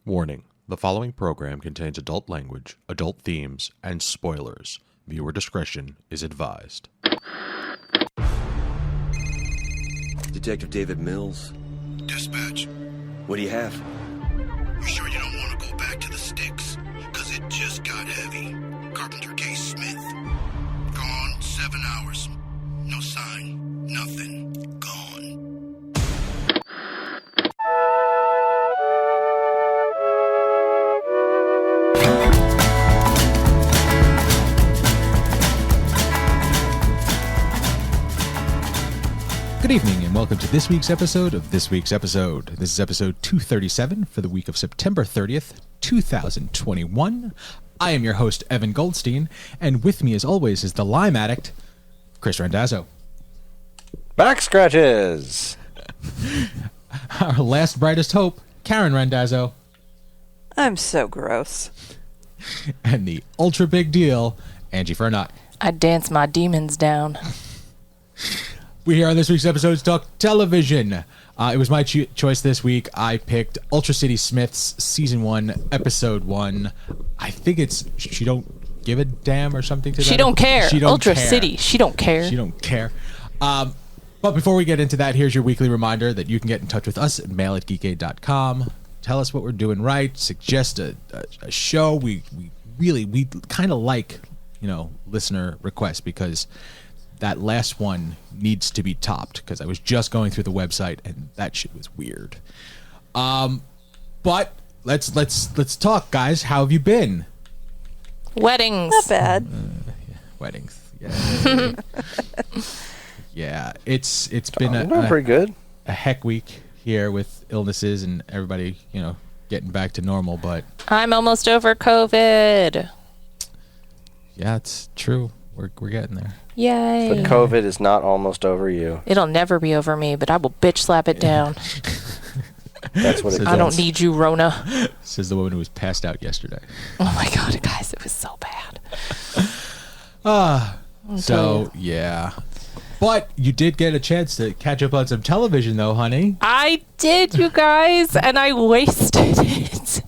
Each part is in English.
Warning: the following program contains adult language, adult themes, and spoilers. Viewer discretion is advised. Detective David Mills. Dispatch. What do you have? You sure you don't want to go back to the sticks? Because it just got heavy. Carpenter K. Smith. Gone 7 hours. No sign. Nothing. Gone. Good evening and welcome to this week's episode of This Week's Episode. This is episode 237 for the week of September 30th, 2021. I am your host, Evan Goldstein, and with me as always is the Lime Addict, Kris Randazzo. Back scratches! Our last brightest hope, Karen Randazzo. I'm so gross. And the ultra big deal, Angie Fernot. I dance my demons down. We here on this week's episode talk television. It was my choice this week. I picked Ultra City Smiths Season 1, Episode 1. I think it's She Don't Give a Damn or something to that. She don't care. She don't Ultra care. City. She don't care. She don't care. But before we get into that, here's your weekly reminder that you can get in touch with us at mail@geekade.com. Tell us what we're doing right. Suggest a show. We kind of like, listener requests because that last one needs to be topped because I was just going through the website and that shit was weird. But let's talk, guys. How have you been? Weddings. Not bad. Weddings. Yeah. Yeah. It's been pretty good. A heck week here with illnesses and everybody, getting back to normal. But I'm almost over COVID. yeah, it's true. We're getting there. Yay. But COVID is not almost over you. It'll never be over me, but I will bitch slap it down. That's what it So does. I don't need you, Rona. Says the woman who was passed out yesterday. Oh my God, guys, it was so bad. So, yeah. But you did get a chance to catch up on some television, though, honey. I did, you guys, and I wasted it.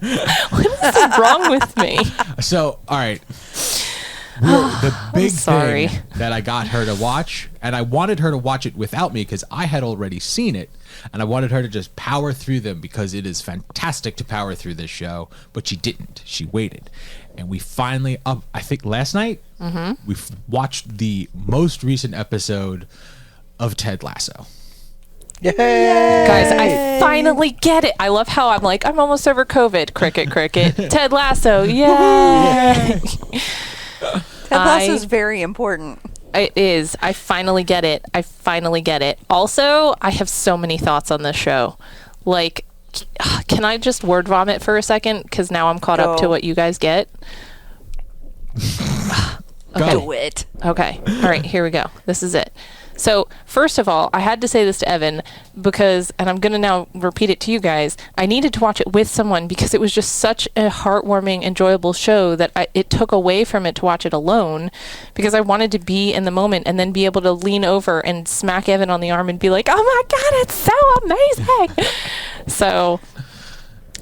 What is wrong with me? So, all right. The big sorry. thing that I got her to watch, and I wanted her to watch it without me because I had already seen it, and I wanted her to just power through them because it is fantastic to power through this show, but she didn't. She waited. And we finally, I think last night, we watched the most recent episode of Ted Lasso. Yay! Guys, I finally get it. I love how I'm like, I'm almost over COVID. Cricket, cricket. Ted Lasso, yay! Ted Lasso is very important. It is. I finally get it. Also, I have so many thoughts on this show. Like, can I just word vomit for a second? Because now I'm caught up to what you guys get. Go. Do it. Okay. All right, here we go. This is it. So, first of all, I had to say this to Evan because, and I'm going to now repeat it to you guys, I needed to watch it with someone because it was just such a heartwarming, enjoyable show that it took away from it to watch it alone because I wanted to be in the moment and then be able to lean over and smack Evan on the arm and be like, oh my God, it's so amazing. So,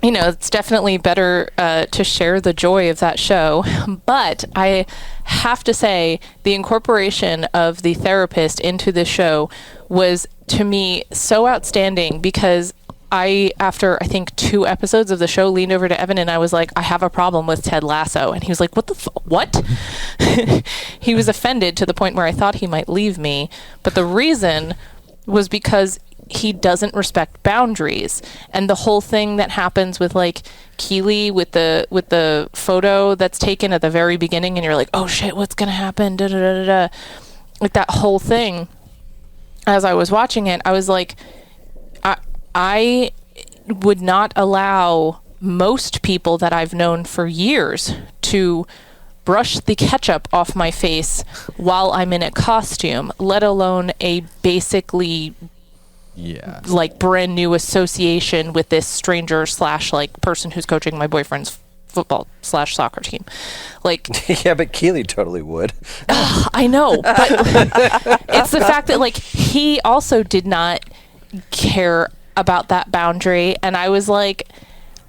it's definitely better to share the joy of that show. But I have to say, the incorporation of the therapist into this show was, to me, so outstanding because after I think 2 episodes of the show, leaned over to Evan and I was like, I have a problem with Ted Lasso. And he was like, what? He was offended to the point where I thought he might leave me. But the reason was because he doesn't respect boundaries, and the whole thing that happens with like Keely with the photo that's taken at the very beginning, and you're like, oh shit, what's gonna happen? Da, da, da, da, da. Like that whole thing. As I was watching it, I was like, I would not allow most people that I've known for years to brush the ketchup off my face while I'm in a costume, let alone a basically like brand new association with this stranger / like person who's coaching my boyfriend's football / soccer team. Like, yeah, but Keely totally would. I know, but it's the fact that like he also did not care about that boundary, and I was like,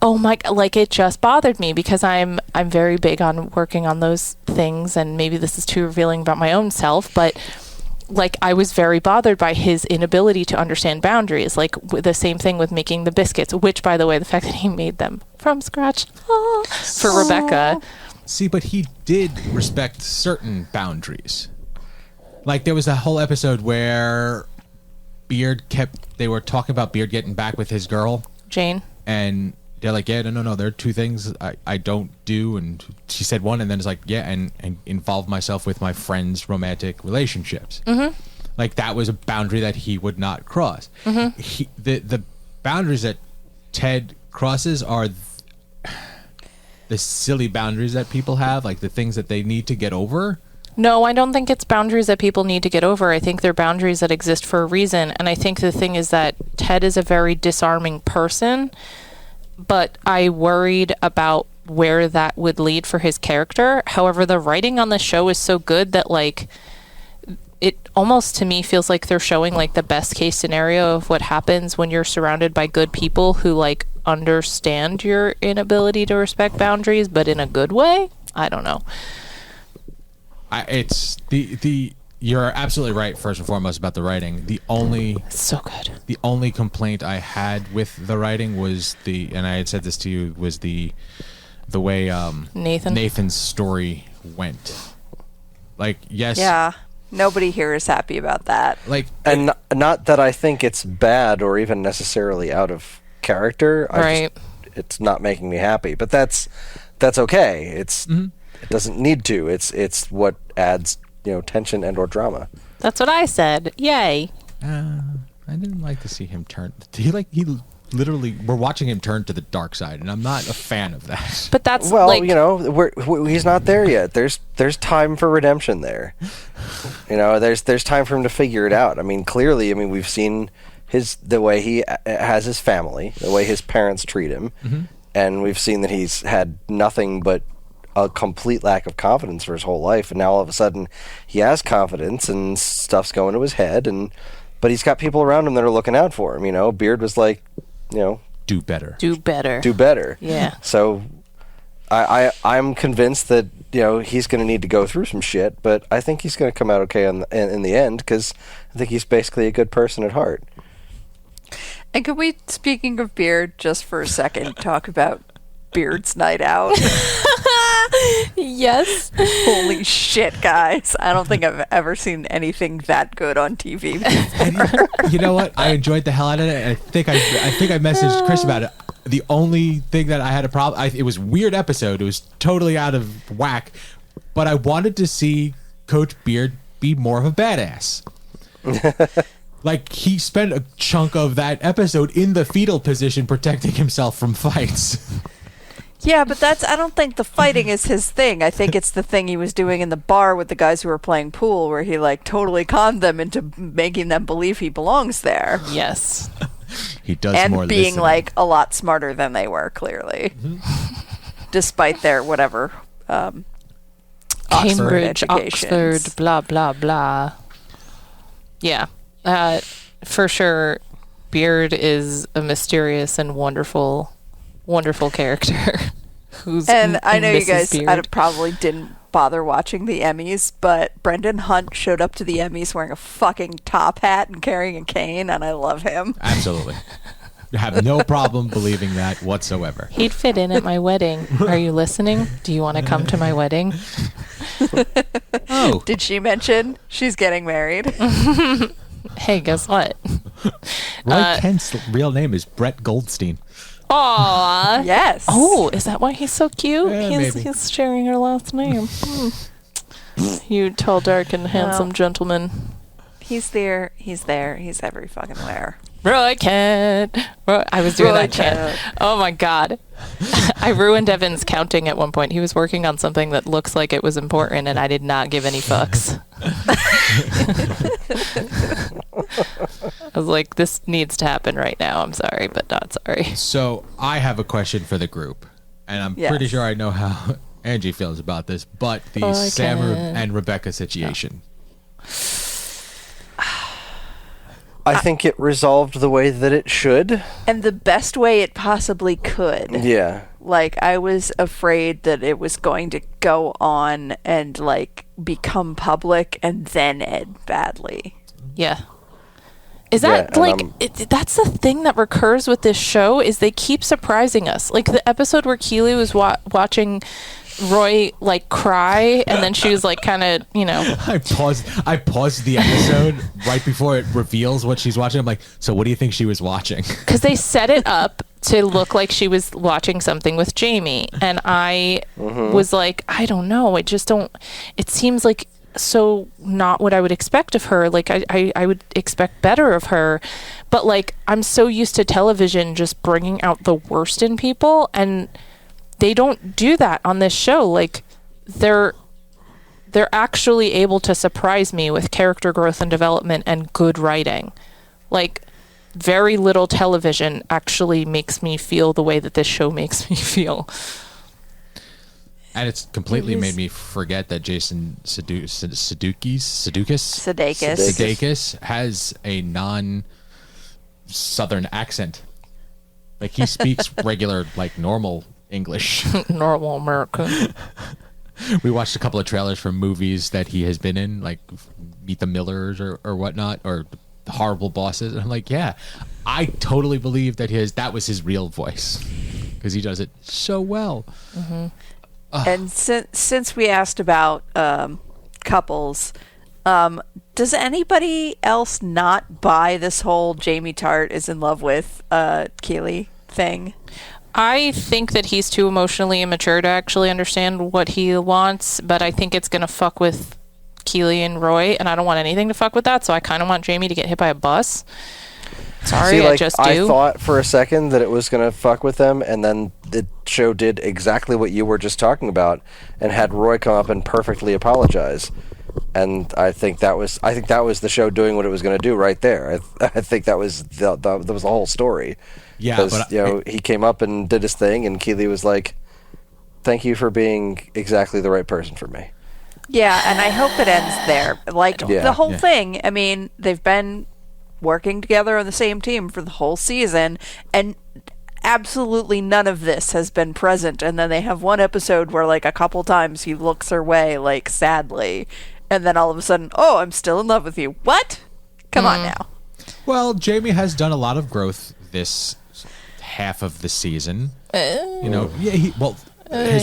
oh my, like it just bothered me because I'm very big on working on those things, and maybe this is too revealing about my own self, but like I was very bothered by his inability to understand boundaries. Like the same thing with making the biscuits, which, by the way, the fact that he made them from scratch for Rebecca. See, but he did respect certain boundaries. Like there was a whole episode where they were talking about Beard getting back with his girl, Jane. And they're like, yeah, no, there are two things I don't do. And she said one, and then it's like, yeah, and involve myself with my friends' romantic relationships. Mm-hmm. Like that was a boundary that he would not cross. Mm-hmm. The boundaries that Ted crosses are the silly boundaries that people have, like the things that they need to get over. No, I don't think it's boundaries that people need to get over. I think they're boundaries that exist for a reason. And I think the thing is that Ted is a very disarming person, but I worried about where that would lead for his character. However, the writing on the show is so good that like it almost to me feels like they're showing like the best case scenario of what happens when you're surrounded by good people who like understand your inability to respect boundaries, but in a good way. I don't know. It's you're absolutely right, first and foremost, about the writing. So good. The only complaint I had with the writing was and I had said this to you, was the way Nathan's story went. Like, yes. Yeah. Nobody here is happy about that. Like, And not that I think it's bad or even necessarily out of character. It's not making me happy, but that's okay. It doesn't need to. It's what adds, tension and or drama. That's what I said. Yay. I didn't like to see him turn. He literally, we're watching him turn to the dark side, and I'm not a fan of that. But that's he's not there yet. There's time for redemption there. There's time for him to figure it out. I mean, clearly, we've seen the way he has his family, the way his parents treat him, and we've seen that he's had nothing but a complete lack of confidence for his whole life, and now all of a sudden he has confidence and stuff's going to his head, but he's got people around him that are looking out for him. Beard was like, do better. Yeah. So I'm convinced that he's going to need to go through some shit, but I think he's going to come out okay in the end, because I think he's basically a good person at heart. And could we, speaking of Beard, just for a second, talk about Beard's night out? Yes. Holy shit, guys. I don't think I've ever seen anything that good on TV. And you know what? I enjoyed the hell out of it. And I think I messaged Kris about it. The only thing that I had a problem, it was a weird episode. It was totally out of whack. But I wanted to see Coach Beard be more of a badass. Like, he spent a chunk of that episode in the fetal position protecting himself from fights. Yeah, but I don't think the fighting is his thing. I think it's the thing he was doing in the bar with the guys who were playing pool, where he like totally conned them into making them believe he belongs there. Yes. He does and more being listening. like a lot smarter than they were, clearly. Despite their whatever Cambridge, educations. Oxford, blah, blah, blah. Yeah. For sure, Beard is a mysterious and wonderful character. And I know you guys Beard. probably didn't bother watching the Emmys, but Brendan Hunt showed up to the Emmys wearing a fucking top hat and carrying a cane, and I love him. Absolutely. I have no problem believing that whatsoever. He'd fit in at my wedding. Are you listening? Do you want to come to my wedding? Oh. Did she mention she's getting married? Hey, guess what? Roy Kent's real name is Brett Goldstein. Aw. Yes. Oh, is that why he's so cute? Yeah, maybe. He's sharing her last name. You tall, dark, and handsome gentleman. He's there. He's there. He's every fucking where. Roy Kent. I was doing that chant. Oh my god. I ruined Evan's counting at one point. He was working on something that looks like it was important, and I did not give any fucks. I was like, this needs to happen right now. I'm sorry, but not sorry. So I have a question for the group, and I'm pretty sure I know how Angie feels about this, but the Sam and Rebecca situation. I think it resolved the way that it should. And the best way it possibly could. Yeah. Like, I was afraid that it was going to go on and, like, become public and then end badly. Yeah. Is that, that's the thing that recurs with this show, is they keep surprising us. Like, the episode where Keely was watching Roy, like, cry, and then she was, like, kind of, you know. I paused the episode right before it reveals what she's watching. I'm like, so what do you think she was watching? Because they set it up to look like she was watching something with Jamie. And I was like, I don't know. It seems like so not what I would expect of her. Like, I would expect better of her. But, like, I'm so used to television just bringing out the worst in people, and they don't do that on this show. Like, they're actually able to surprise me with character growth and development and good writing. Like, very little television actually makes me feel the way that this show makes me feel. And it's completely made me forget that Jason Sudeikis has a non-Southern accent. Like, he speaks regular, like, normal English. Normal American. We watched a couple of trailers from movies that he has been in, like Meet the Millers or whatnot, or Horrible Bosses. And I'm like, yeah, I totally believe that that was his real voice, because he does it so well. And since we asked about couples, does anybody else not buy this whole Jamie Tart is in love with Keely thing? I think that he's too emotionally immature to actually understand what he wants, but I think it's going to fuck with Keely and Roy, and I don't want anything to fuck with that, so I kind of want Jamie to get hit by a bus. Sorry, I just do. I thought for a second that it was going to fuck with them, and then the show did exactly what you were just talking about, and had Roy come up and perfectly apologize. And I think that was the show doing what it was going to do right there. I think that was the whole story. Yeah, because he came up and did his thing, and Keely was like, "Thank you for being exactly the right person for me." Yeah, and I hope it ends there. Like, the whole thing. I mean, they've been working together on the same team for the whole season, and absolutely none of this has been present. And then they have one episode where, like, a couple times he looks her way, like, sadly, and then all of a sudden, oh, I'm still in love with you. What? Come on now. Well, Jamie has done a lot of growth this half of the season. His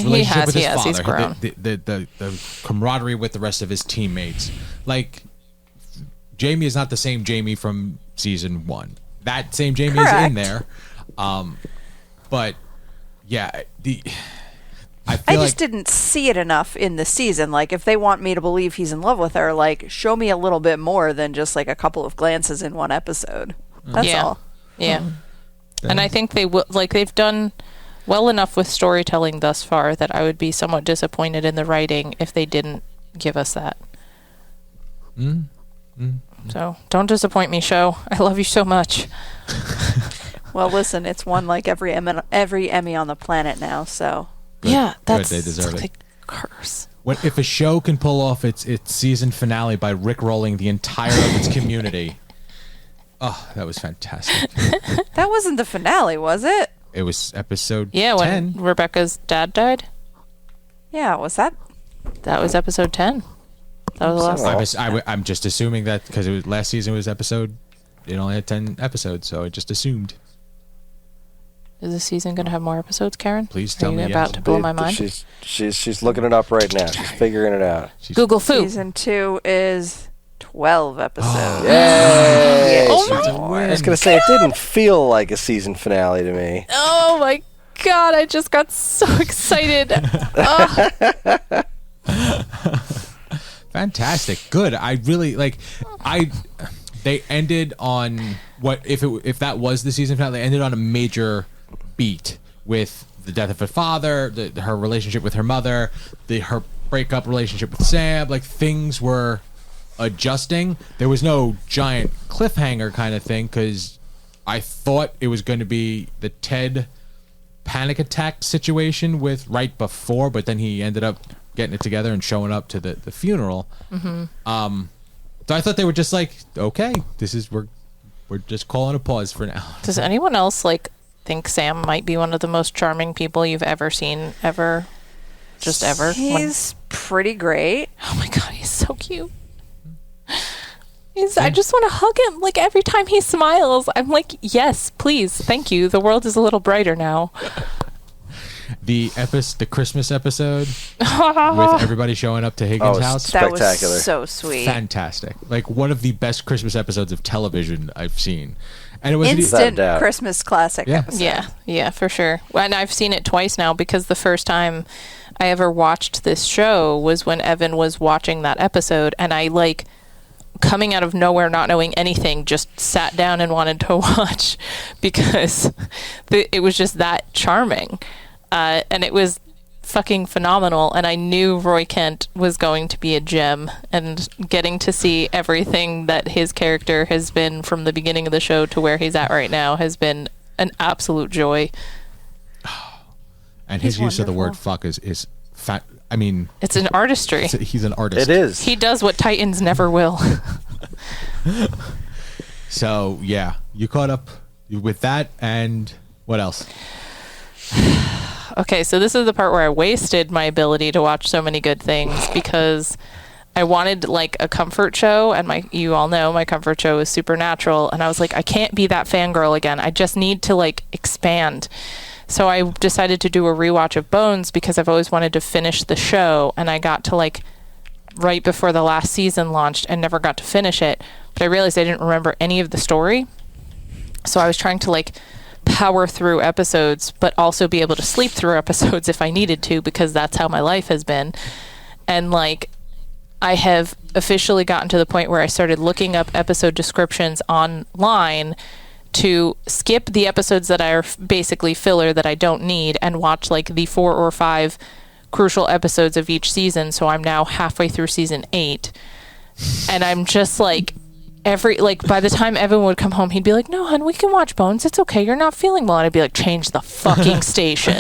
relationship with his father, he's grown. The camaraderie with the rest of his teammates. Like, Jamie is not the same Jamie from season 1. That same Jamie is in there. But yeah, I just didn't see it enough in the season. Like, if they want me to believe he's in love with her, like, show me a little bit more than just, like, a couple of glances in one episode. That's all. Yeah. And I think they've done well enough with storytelling thus far that I would be somewhat disappointed in the writing if they didn't give us that. So don't disappoint me, show. I love you so much. Well, listen, it's won like every Emmy on the planet now, so. Good. Yeah, that's Good, they deserve like it. Curse. If a show can pull off its season finale by rickrolling the entire of its community, oh, that was fantastic. That wasn't the finale, was it? It was episode 10. Yeah, when Rebecca's dad died. Yeah, was that? That was episode 10. That was the last. I'm just assuming that because it was last season was episode. It only had 10 episodes, so I just assumed. Is this season going to have more episodes, Karen? Please tell me. Are you about to blow my mind? She's looking it up right now. She's figuring it out. Google Foo. Season 2 is 12 episodes. Yay! Oh my I was going to say, it didn't feel like a season finale to me. Oh my god, I just got so excited. Fantastic. Good. I really they ended on if that was the season finale, they ended on a major beat with the death of her father, her relationship with her mother, her breakup relationship with Sam. Like, things were adjusting. There was no giant cliffhanger kind of thing, because I thought it was going to be the Ted panic attack situation with right before, but then he ended up getting it together and showing up to the funeral. So I thought they were just like, okay, We're just calling a pause for now. Does anyone else think Sam might be one of the most charming people you've ever seen ever? Just ever? He's pretty great. Oh my god, he's so cute. I just want to hug him. Every time he smiles, I'm like, yes, please, thank you. The world is a little brighter now. The Christmas episode with everybody showing up to Higgins' house. Spectacular. That was so sweet. Fantastic. One of the best Christmas episodes of television I've seen. And it was instant Christmas classic episode. Yeah, for sure. And I've seen it twice now because the first time I ever watched this show was when Evan was watching that episode, and I coming out of nowhere, not knowing anything, just sat down and wanted to watch because it was just that charming. And it was fucking phenomenal, and I knew Roy Kent was going to be a gem, and getting to see everything that his character has been from the beginning of the show to where he's at right now has been an absolute joy. And his use of the word fuck is fat. I mean, it's an artistry. He's an artist. It is. He does what Titans never will. So, yeah, you caught up with that, and what else? Okay, so this is the part where I wasted my ability to watch so many good things because I wanted a comfort show, and you all know my comfort show is Supernatural, and I was like, I can't be that fangirl again. I just need to expand. So I decided to do a rewatch of Bones because I've always wanted to finish the show, and I got to right before the last season launched and never got to finish it. But I realized I didn't remember any of the story. So I was trying to power through episodes, but also be able to sleep through episodes if I needed to, because that's how my life has been. And I have officially gotten to the point where I started looking up episode descriptions online to skip the episodes that are basically filler that I don't need and watch the 4 or 5 crucial episodes of each season. So I'm now halfway through season 8, and I'm just by the time Evan would come home, he'd be like, no, hon, we can watch Bones. It's okay. You're not feeling well. And I'd be like, change the fucking station.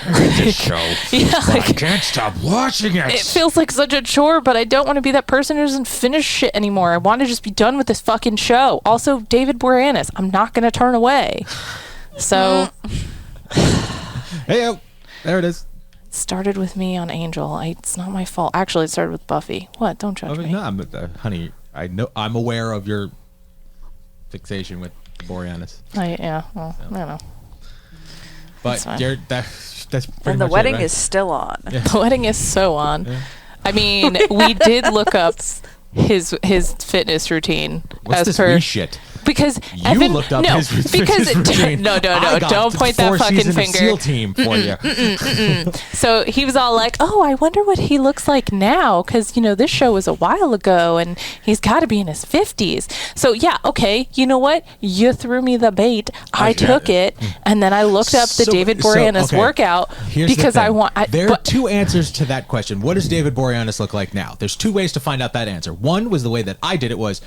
This show. Yeah, I can't stop watching it. It feels like such a chore, but I don't want to be that person who doesn't finish shit anymore. I want to just be done with this fucking show. Also, David Boreanaz, I'm not going to turn away. So. Hey, there it is. It started with me on Angel. It's not my fault. Actually, it started with Buffy. What? Don't judge me. No, honey, I know. I'm aware of your fixation with Boreanaz. I don't know. But that's pretty and the much wedding it, right? is still on. Yeah. The wedding is so on. Yeah. I mean, we did look up his fitness routine. What's this wee shit? Because you Evan, looked up no, his because routine. no, I got don't point that fucking finger. SEAL team for you. So he was all like, "Oh, I wonder what he looks like now, because this show was a while ago, and he's got to be in his 50s." So yeah, okay, you know what? You threw me the bait. I took it, and then I looked up the David Boreanaz workout because I want. There are two answers to that question. What does David Boreanaz look like now? There's two ways to find out that answer. One was the way that I did it was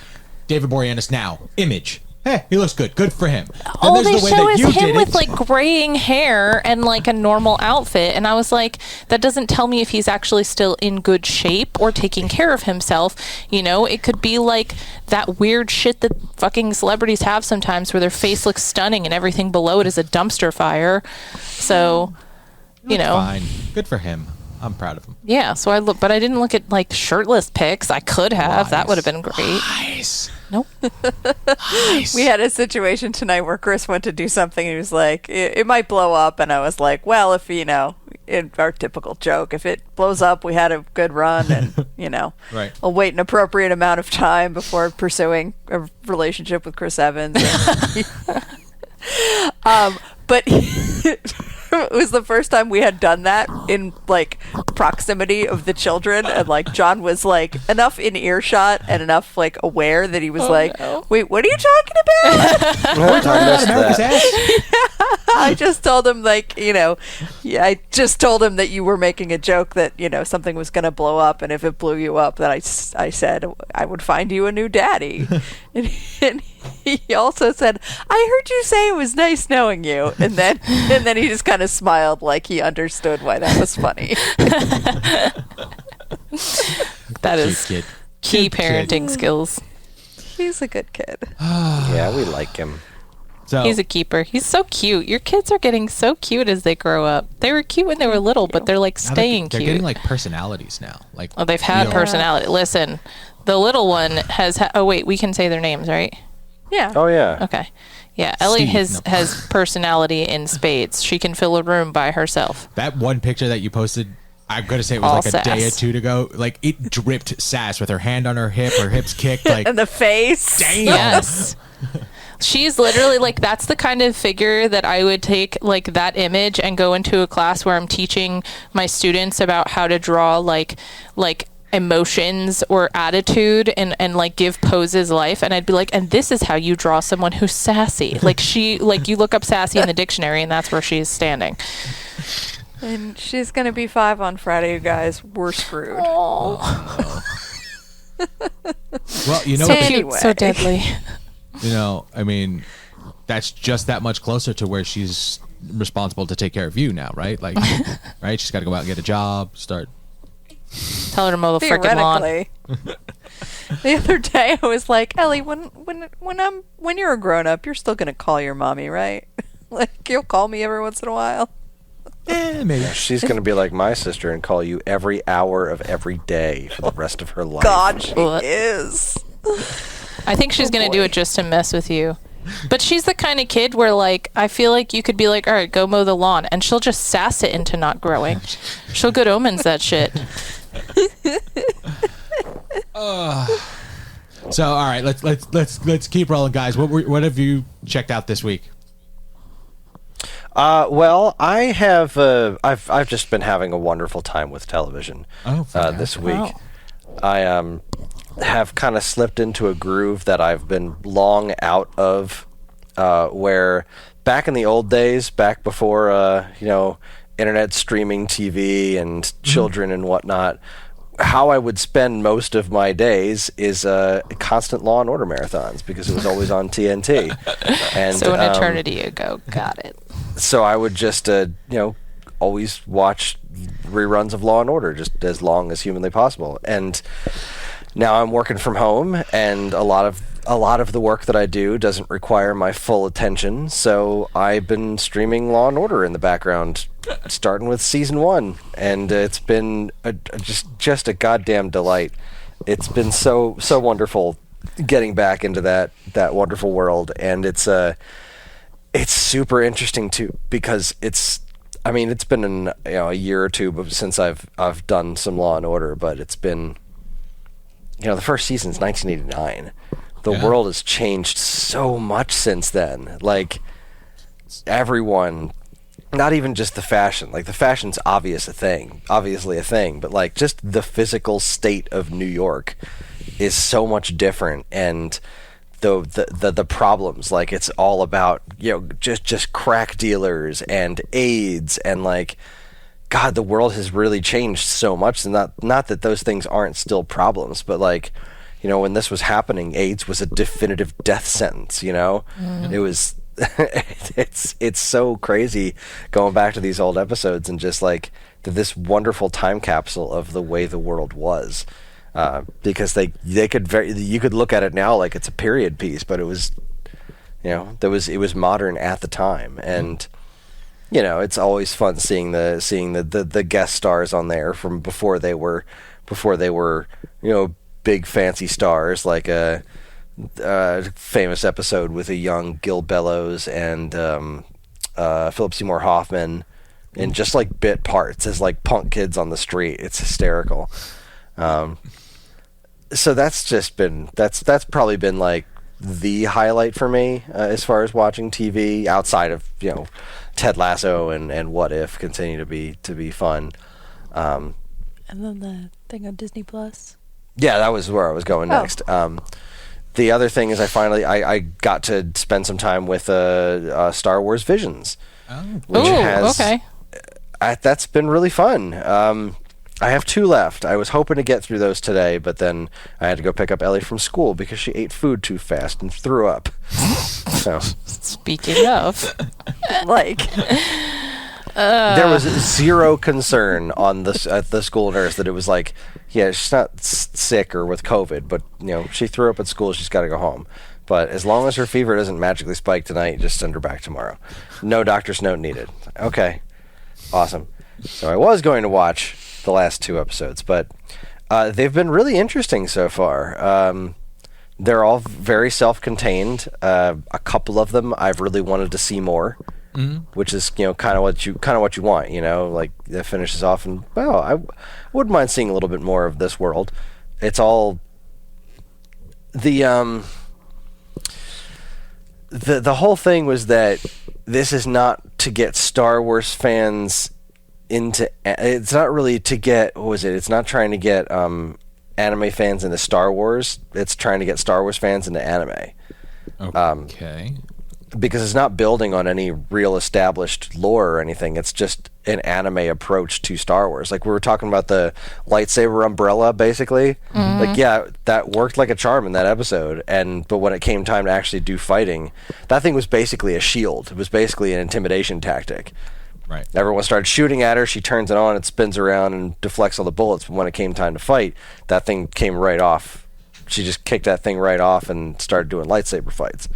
David Boreanaz now image. Hey, he looks good. Good for him. All they show is him with graying hair and a normal outfit, and I was like, that doesn't tell me if he's actually still in good shape or taking care of himself. It could be that weird shit that fucking celebrities have sometimes, where their face looks stunning and everything below it is a dumpster fire. So, fine. Good for him. I'm proud of him. Yeah. So I look, but I didn't look at shirtless pics. I could have. That would have been great. Nice. Nope. Nice. We had a situation tonight where Kris went to do something and he was like, it might blow up. And I was like, well, if, in our typical joke, if it blows up, we had a good run and, right. I'll wait an appropriate amount of time before pursuing a relationship with Chris Evans. But it was the first time we had done that in proximity of the children, and John was enough in earshot and enough aware that he was wait, what are you talking about? I just told him I just told him that you were making a joke that something was going to blow up, and if it blew you up, that I said I would find you a new daddy. and he also said, I heard you say it was nice knowing you, and then he just kind of smiled like he understood why that was funny. That is key parenting skills. He's a good kid. Yeah, we like him. So He's a keeper. He's so cute. Your kids are getting so cute as they grow up. They were cute when they were little, but they're like now staying they're cute. getting like personalities now. Like Oh, they've had real- personality. Listen, the little one has. Oh wait, we can say their names, right? Yeah. Oh yeah. Okay. Yeah, Ellie Steve, no. has personality in spades. She can fill a room by herself. That one picture that you posted, I'm gonna say it was All like a day or sass. two ago. Like it dripped sass with her hand on her hip, her hips kicked. Like And the face. damn. Yes. She's literally like, that's the kind of figure that I would take like that image and go into a class where I'm teaching my students about how to draw like emotions or attitude and like give poses life, and I'd be like, and this is how you draw someone who's sassy. Like she, like you look up sassy in the dictionary and that's where she's standing. And she's going to be 5 on Friday, you guys. We're screwed. Oh, Well, you know, so So cute, anyway. so deadly. you know, I mean, that's just that much closer to where she's responsible to take care of you now, right? Like, right? She's got to go out and get a job, start. Tell her to mow the frickin' lawn. Theoretically. The other day I was like, Ellie, when you're a grown up, you're still going to call your mommy, right? Like, you'll call me every once in a while. Maybe. She's going to be like my sister and call you every hour of every day for the rest of her life. God, she What? is. I think she's gonna do it just to mess with you. But she's the kind of kid where, like, I feel like you could be like, all right, go mow the lawn, and she'll just sass it into not growing. She'll good omens that shit. So, all right, let's keep rolling, guys. What have you checked out this week? Well, I have. I've just been having a wonderful time with television. This week. Wow. I have kind of slipped into a groove that I've been long out of. Where back in the old days, back before internet streaming TV and children and whatnot, how I would spend most of my days is constant Law and Order marathons because it was always on TNT. And So an eternity ago. Got it. so I would just always watch reruns of Law and Order just as long as humanly possible. And now I'm working from home, and a lot of the work that I do doesn't require my full attention. So I've been streaming Law and Order in the background, starting with season 1, and it's been just a goddamn delight. It's been so wonderful getting back into that wonderful world, and it's super interesting too because it's been a year or two since I've done some Law and Order, but it's been the first season's 1989. The world has changed so much since then. Like everyone, not even just the fashion. Like the fashion's obviously a thing, but like just the physical state of New York is so much different, and the problems, like it's all about just crack dealers and AIDS, and like God, the world has really changed so much. And not that those things aren't still problems, but like when this was happening, AIDS was a definitive death sentence. It was it's so crazy going back to these old episodes and just like this wonderful time capsule of the way the world was. Because you could look at it now like it's a period piece, but it was it was modern at the time. And it's always fun seeing the guest stars on there from before they were big fancy stars, like a famous episode with a young Gil Bellows and Philip Seymour Hoffman in just like bit parts as like punk kids on the street. It's hysterical. So that's probably been like the highlight for me as far as watching TV outside of Ted Lasso and What If continue to be fun. And then the thing on Disney Plus. Yeah, that was where I was going next. The other thing is I got to spend some time with Star Wars Visions. Okay. That's been really fun. I have 2 left. I was hoping to get through those today, but then I had to go pick up Ellie from school because she ate food too fast and threw up. So Speaking of, Like, There was zero concern on the school nurse that it was like, yeah, she's not sick or with COVID, but she threw up at school. She's got to go home. But as long as her fever doesn't magically spike tonight, just send her back tomorrow. No doctor's note needed. Okay, awesome. So I was going to watch the last 2 episodes, but they've been really interesting so far. They're all very self-contained. A couple of them I've really wanted to see more. Which is kind of what you want, like that finishes off, and I wouldn't mind seeing a little bit more of this world. It's all the whole thing was that this is not to get Star Wars fans into. It's not really to get It's not trying to get anime fans into Star Wars. It's trying to get Star Wars fans into anime. Okay. Because it's not building on any real established lore or anything. It's just an anime approach to Star Wars. Like we were talking about the lightsaber umbrella, basically. Like, yeah, that worked like a charm in that episode. But when it came time to actually do fighting, that thing was basically a shield. It was basically an intimidation tactic. Right. Everyone started shooting at her. She turns it on. It spins around and deflects all the bullets. But when it came time to fight, that thing came right off. She just kicked that thing right off and started doing lightsaber fights.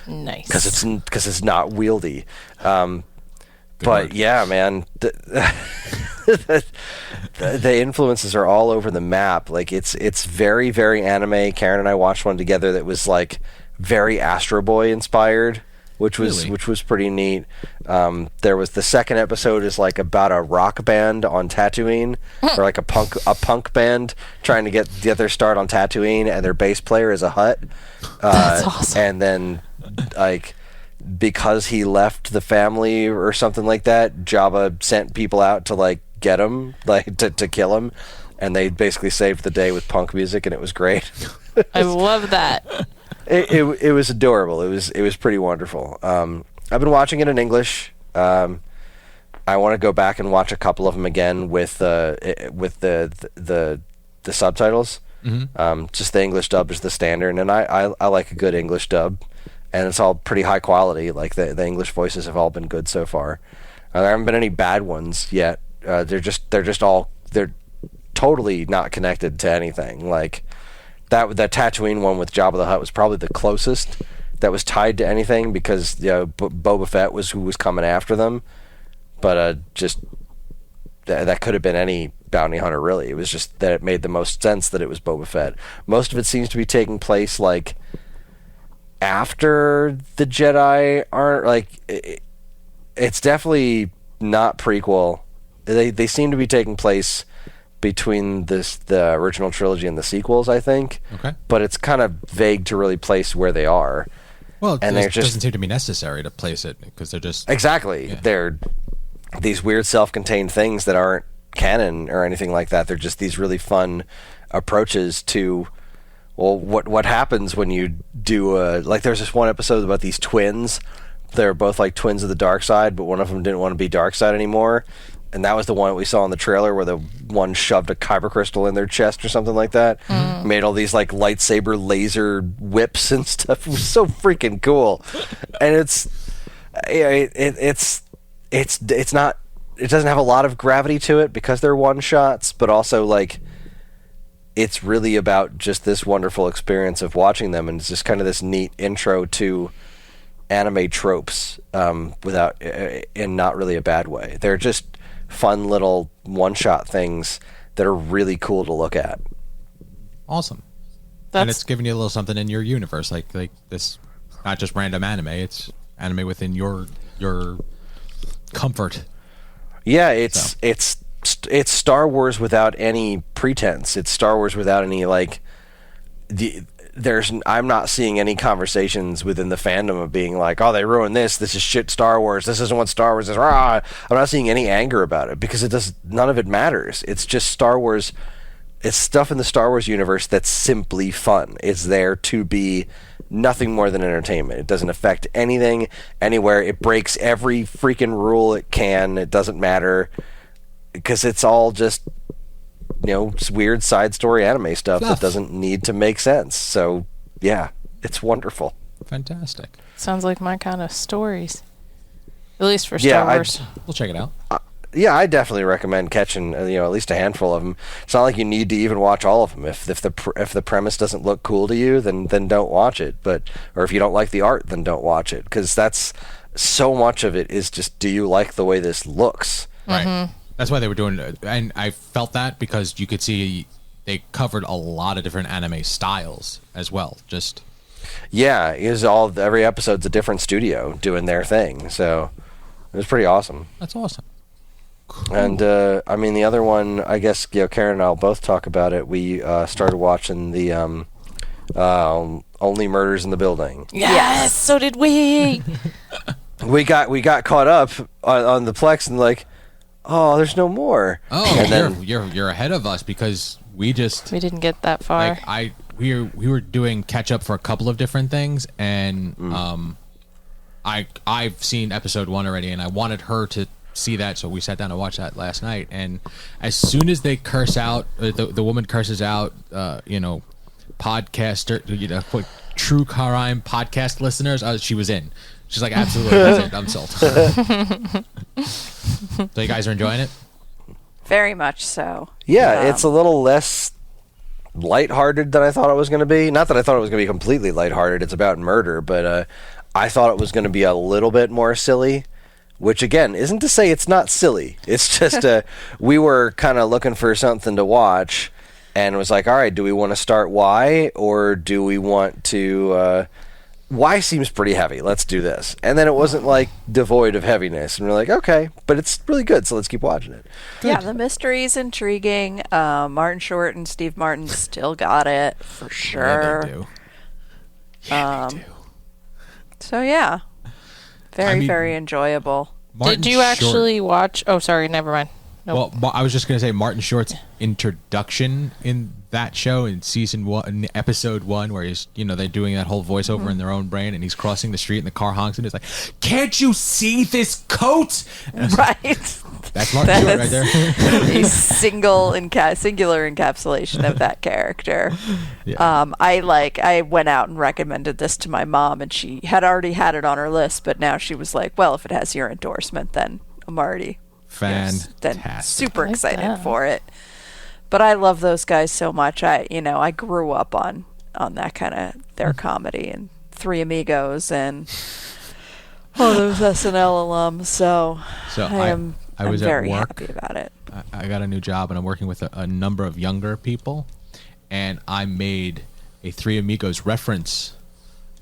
Nice. Because it's not wieldy. But yeah, man, the influences are all over the map. Like it's very, very anime. Karen and I watched one together that was like very Astro Boy inspired, which was pretty neat. There was the second episode is like about a rock band on Tatooine, or like a punk band trying to get their start on Tatooine, and their bass player is a Hutt. That's awesome. And then like because he left the family or something like that, Jabba sent people out to like get him, like to kill him, and they basically saved the day with punk music, and it was great. I love that. It was adorable. It was pretty wonderful. I've been watching it in English. I want to go back and watch a couple of them again with the subtitles. Just the English dub is the standard, and I like a good English dub, and it's all pretty high quality. Like the English voices have all been good so far. There haven't been any bad ones yet. They're totally not connected to anything. Like that Tatooine one with Jabba the Hutt was probably the closest that was tied to anything, because Boba Fett was who was coming after them. But just that could have been any bounty hunter, really. It was just that it made the most sense that it was Boba Fett. Most of it seems to be taking place like after the Jedi aren't like. It's definitely not prequel. They seem to be taking place between the original trilogy and the sequels, I think. Okay. But it's kind of vague to really place where they are. Well, it doesn't seem to be necessary to place it, because they're just... Exactly. Yeah. They're these weird self-contained things that aren't canon or anything like that. They're just these really fun approaches to, well, what happens when you do like there's this one episode about these twins. They're both like twins of the dark side, but one of them didn't want to be dark side anymore. And that was the one that we saw in the trailer where the one shoved a kyber crystal in their chest or something like that. Made all these like lightsaber laser whips and stuff. It was so freaking cool. And it's not, it doesn't have a lot of gravity to it because they're one shots, but also like it's really about just this wonderful experience of watching them, and it's just kind of this neat intro to anime tropes without in not really a bad way. They're just fun little one-shot things that are really cool to look at. Awesome. And it's giving you a little something in your universe, like this, not just random anime. It's anime within your comfort. Yeah, it's Star Wars without any pretense. It's Star Wars without any like I'm not seeing any conversations within the fandom of being like, oh, they ruined this. This is shit Star Wars. This isn't what Star Wars is. Rah. I'm not seeing any anger about it because none of it matters. It's just Star Wars. It's stuff in the Star Wars universe that's simply fun. It's there to be nothing more than entertainment. It doesn't affect anything, anywhere. It breaks every freaking rule it can. It doesn't matter because it's all just, weird side story anime stuff that doesn't need to make sense. So, yeah, it's wonderful. Fantastic. Sounds like my kind of stories. At least for Star Wars. We'll check it out. Yeah, I definitely recommend catching at least a handful of them. It's not like you need to even watch all of them. If the premise doesn't look cool to you, then don't watch it. Or if you don't like the art, then don't watch it, because that's so much of it is just, do you like the way this looks? Right. That's why they were doing it, and I felt that because you could see they covered a lot of different anime styles as well. Yeah, every episode's a different studio doing their thing, so it was pretty awesome. That's awesome. Cool. And the other one, I guess Karen and I'll both talk about it. We started watching the Only Murders in the Building. Yes, so did we. we got caught up on the Plex and like, oh, there's no more. Oh, and then you're ahead of us because we didn't get that far. We were doing catch up for a couple of different things, and I've seen episode 1 already, and I wanted her to see that, so we sat down to watch that last night. And as soon as they curse out, the woman curses out, podcaster, true crime podcast listeners, she was in. She's like, absolutely, that's it, I'm sold. So you guys are enjoying it? Very much so. Yeah, it's a little less lighthearted than I thought it was going to be. Not that I thought it was going to be completely lighthearted. It's about murder, but I thought it was going to be a little bit more silly. Which, again, isn't to say it's not silly. It's just we were kind of looking for something to watch, and it was like, all right, do we want to start Y, or do we want to... Y seems pretty heavy. Let's do this. And then it wasn't, like, devoid of heaviness. And we're like, okay, but it's really good, so let's keep watching it. Yeah, the mystery is intriguing. Martin Short and Steve Martin still got it, for sure. Yeah, they do. Yeah, they do. So, yeah. Very enjoyable. Did you actually watch... Oh, sorry, never mind. Nope. Well, I was just going to say Martin Short's introduction in that show in season 1, episode 1, where he's, they're doing that whole voiceover in their own brain, and he's crossing the street and the car honks and he's like, "Can't you see this coat?" Right. That's Martin Short right there. A singular encapsulation of that character. Yeah. I went out and recommended this to my mom, and she had already had it on her list, but now she was like, well, if it has your endorsement, then I'm already super excited for it. But I love those guys so much. I grew up on that kind of their comedy and Three Amigos and all those SNL alums. So I'm very happy about it. I got a new job, and I'm working with a number of younger people, and I made a Three Amigos reference.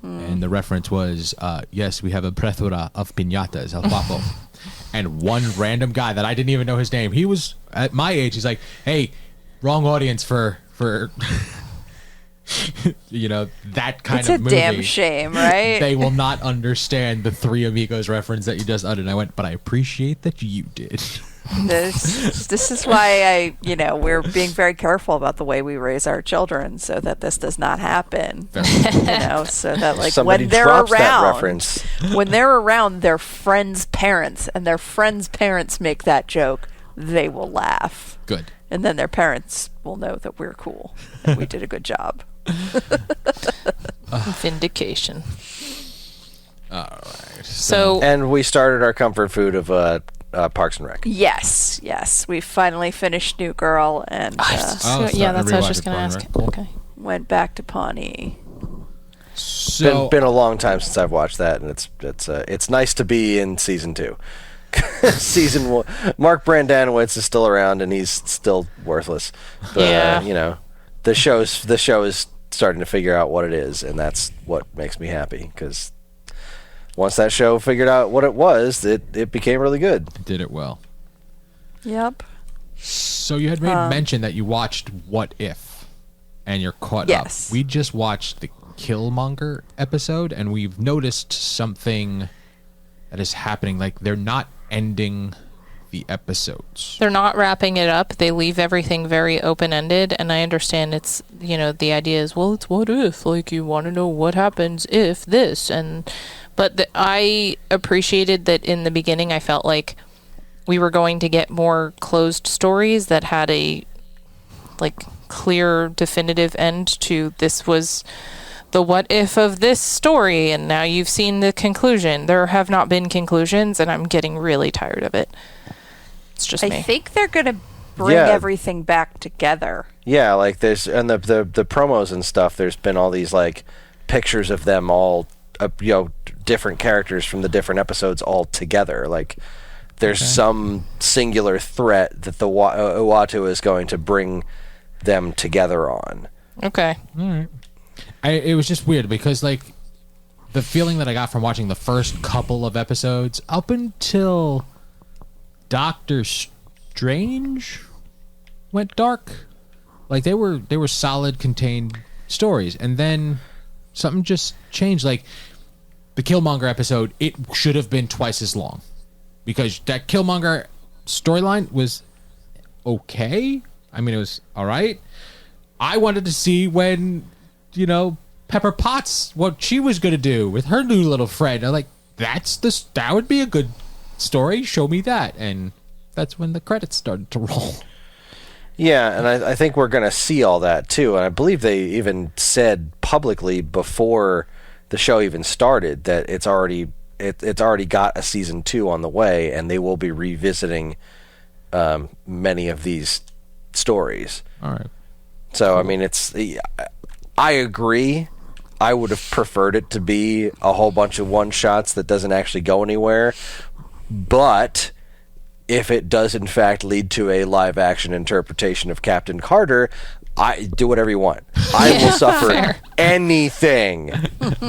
And the reference was, yes, we have a plethora of piñatas, El Papo. And one random guy that I didn't even know his name, he was at my age, he's like, hey, wrong audience for that kind of movie. It's a damn shame, right? They will not understand the Three Amigos reference that you just uttered. And I went, but I appreciate that you did. This is why we're being very careful about the way we raise our children, so that this does not happen. So that somebody when they're drops around, that reference. When they're around their friends' parents, and their friends' parents make that joke, they will laugh. Good. And then their parents will know that we're cool and we did a good job. Vindication. All right. And we started our comfort food of Parks and Rec. Yes. We finally finished New Girl, and that's what I was just going to ask. Cool. Okay. Went back to Pawnee. So been a long time since I've watched that, and it's nice to be in season 2. Season 1, Mark Brandanowitz is still around, and he's still worthless. But the show is starting to figure out what it is, and that's what makes me happy, because once that show figured out what it was, it became really good. It did it well. Yep. So you had made mention that you watched What If, and you're caught up. We just watched the Killmonger episode, and we've noticed something that is happening. Like, they're not ending the episodes. They're not wrapping it up. They leave everything very open-ended, and I understand it's, the idea is, well, it's what if, like, you want to know what happens if this, but I appreciated that in the beginning I felt like we were going to get more closed stories that had a, clear, definitive end to this was the what if of this story, and now you've seen the conclusion. There have not been conclusions, and I'm getting really tired of it. It's just me. I think they're going to bring everything back together. Yeah, like there's and the promos and stuff. There's been all these like pictures of them all, different characters from the different episodes all together. Like there's some singular threat that the Uatu is going to bring them together on. Okay. All right. It was just weird because like the feeling that I got from watching the first couple of episodes up until Doctor Strange went dark, like they were solid contained stories, and then something just changed. Like the Killmonger episode, it should have been twice as long because that Killmonger storyline was okay. I mean, it was all right. I wanted to see when, Pepper Potts, what she was going to do with her new little friend. I'm like, that would be a good story. Show me that. And that's when the credits started to roll. Yeah, and I think we're going to see all that too. And I believe they even said publicly before the show even started that it's already got a season 2 on the way, and they will be revisiting many of these stories. All right. So, I mean, I agree. I would have preferred it to be a whole bunch of one-shots that doesn't actually go anywhere. But if it does, in fact, lead to a live-action interpretation of Captain Carter, do whatever you want. I will suffer anything.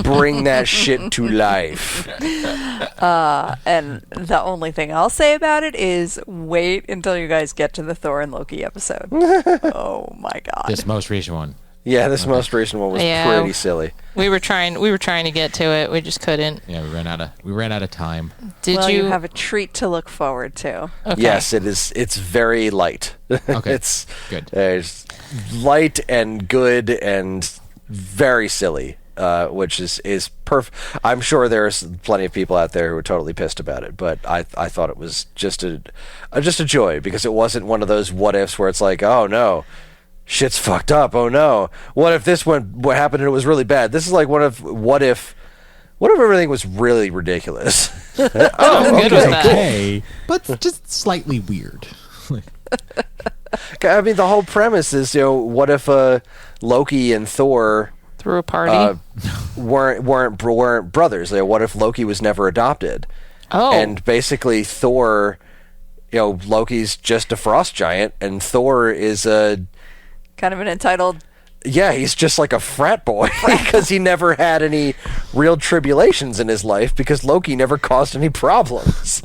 Bring that shit to life. And the only thing I'll say about it is wait until you guys get to the Thor and Loki episode. Oh my god. This most recent one. Yeah, this most recent one was pretty silly. We were trying to get to it. We just couldn't. Yeah, we ran out of time. Did you have a treat to look forward to? Okay. Yes, it is. It's very light. Okay. It's good. There's light and good and very silly, which is perfect. I'm sure there's plenty of people out there who are totally pissed about it, but I thought it was just a joy because it wasn't one of those what ifs where it's like, oh no, shit's fucked up. Oh no, what if this what happened and it was really bad? This is like what if everything was really ridiculous? I'm good with that. Okay, but just slightly weird. I mean, the whole premise is, what if Loki and Thor threw a party weren't brothers? What if Loki was never adopted? Oh, and basically Thor, Loki's just a frost giant, and Thor is a kind of an entitled. Yeah, he's just like a frat boy because he never had any real tribulations in his life because Loki never caused any problems.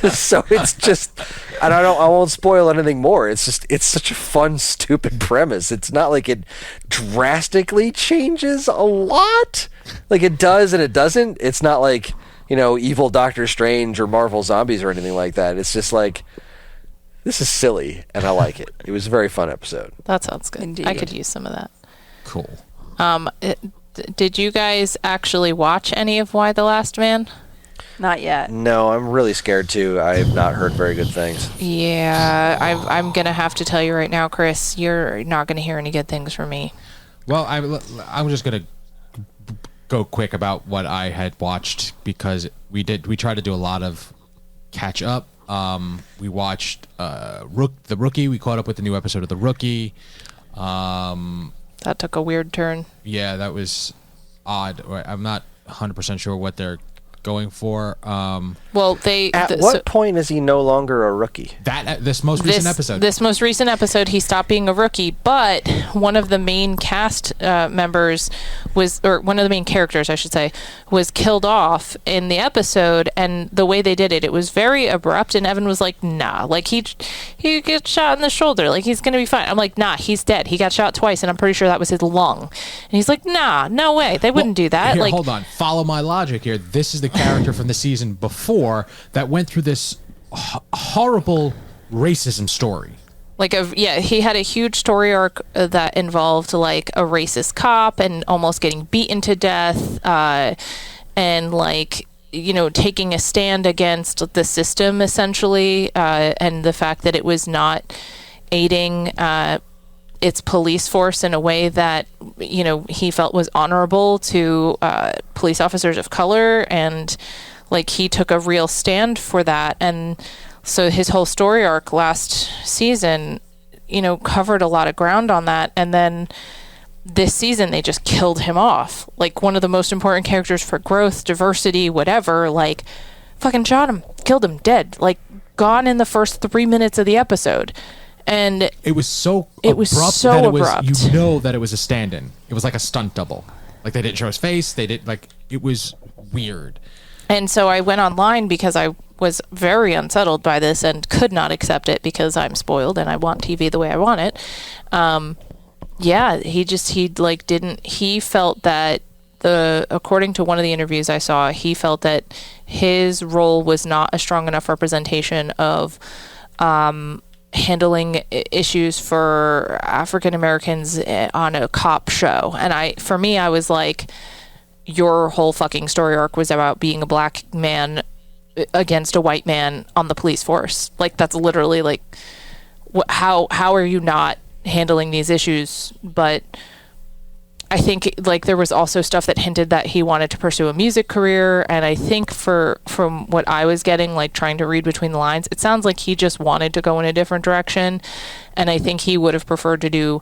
So it's just, and I won't spoil anything more. It's such a fun, stupid premise. It's not like it drastically changes a lot. Like it does and it doesn't. It's not like, evil Doctor Strange or Marvel Zombies or anything like that. It's just like, this is silly, and I like it. It was a very fun episode. that sounds good. Indeed. I could use some of that. Cool. Did you guys actually watch any of Why the Last Man? Not yet. No, I'm really scared too. I have not heard very good things. Yeah, I'm gonna have to tell you right now, Chris. You're not gonna hear any good things from me. Well, I'm just gonna go quick about what I had watched because we tried to do a lot of catch up. We watched The Rookie. We caught up with the new episode of The Rookie. That took a weird turn. Yeah, that was odd. I'm not 100% sure what they're going for. Well, At what point is he no longer a rookie? This most recent episode. This most recent episode, he stopped being a rookie, but one of the main cast members or one of the main characters, I should say, was killed off in the episode, and the way they did it was very abrupt, and Evan was like, nah, like he gets shot in the shoulder, like he's gonna be fine. I'm like, nah, he's dead. He got shot twice, and I'm pretty sure that was his lung. And he's like, nah, no way. They wouldn't do that. Here, like, hold on. Follow my logic here. This is the character from the season before that went through this horrible racism story. He had a huge story arc that involved like a racist cop and almost getting beaten to death, and taking a stand against the system essentially, and the fact that it was not aiding its police force in a way that, you know, he felt was honorable to police officers of color, and like he took a real stand for that. And so his whole story arc last season, you know, covered a lot of ground on that. And then this season they just killed him off, like one of the most important characters for growth, diversity, whatever, like fucking shot him, killed him, dead, like gone in the first 3 minutes of the episode. And it was so abrupt. You know that it was a stand-in. It was like a stunt double. Like they didn't show his face. They did, like, it was weird. And so I went online because I was very unsettled by this and could not accept it because I'm spoiled and I want TV the way I want it. He felt that according to one of the interviews I saw, he felt that his role was not a strong enough representation of handling issues for African Americans on a cop show. And I was like, your whole fucking story arc was about being a black man against a white man on the police force. Like, that's literally like, how are you not handling these issues? But I think like there was also stuff that hinted that he wanted to pursue a music career, and I think from what I was getting, like trying to read between the lines, it sounds like he just wanted to go in a different direction, and I think he would have preferred to do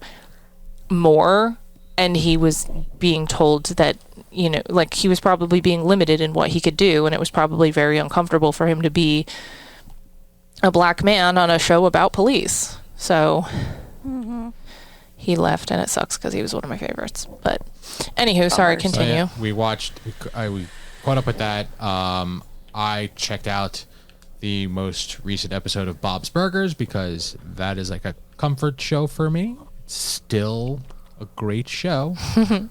more, and he was being told that, you know, like he was probably being limited in what he could do, and it was probably very uncomfortable for him to be a black man on a show about police. So he left, and it sucks because he was one of my favorites. But anywho, sorry, continue. So, yeah, we caught up with that. I checked out the most recent episode of Bob's Burgers because that is like a comfort show for me. It's still a great show. There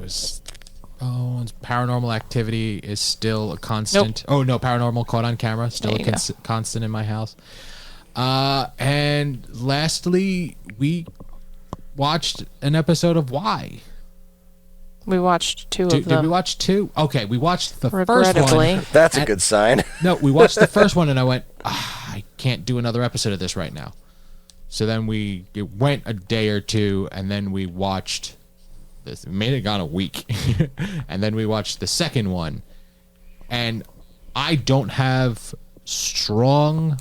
was Paranormal Activity is still a constant. Nope. Oh no, Paranormal Caught on Camera still a constant in my house. And lastly, we watched an episode of Y. We watched two of them. Did we watch two? Okay, we watched the first one. That's a good sign. No, we watched the first one, and I went, I can't do another episode of this right now. So then it went a day or two, and then we watched this. It made it gone a week. And then we watched the second one. And I don't have strong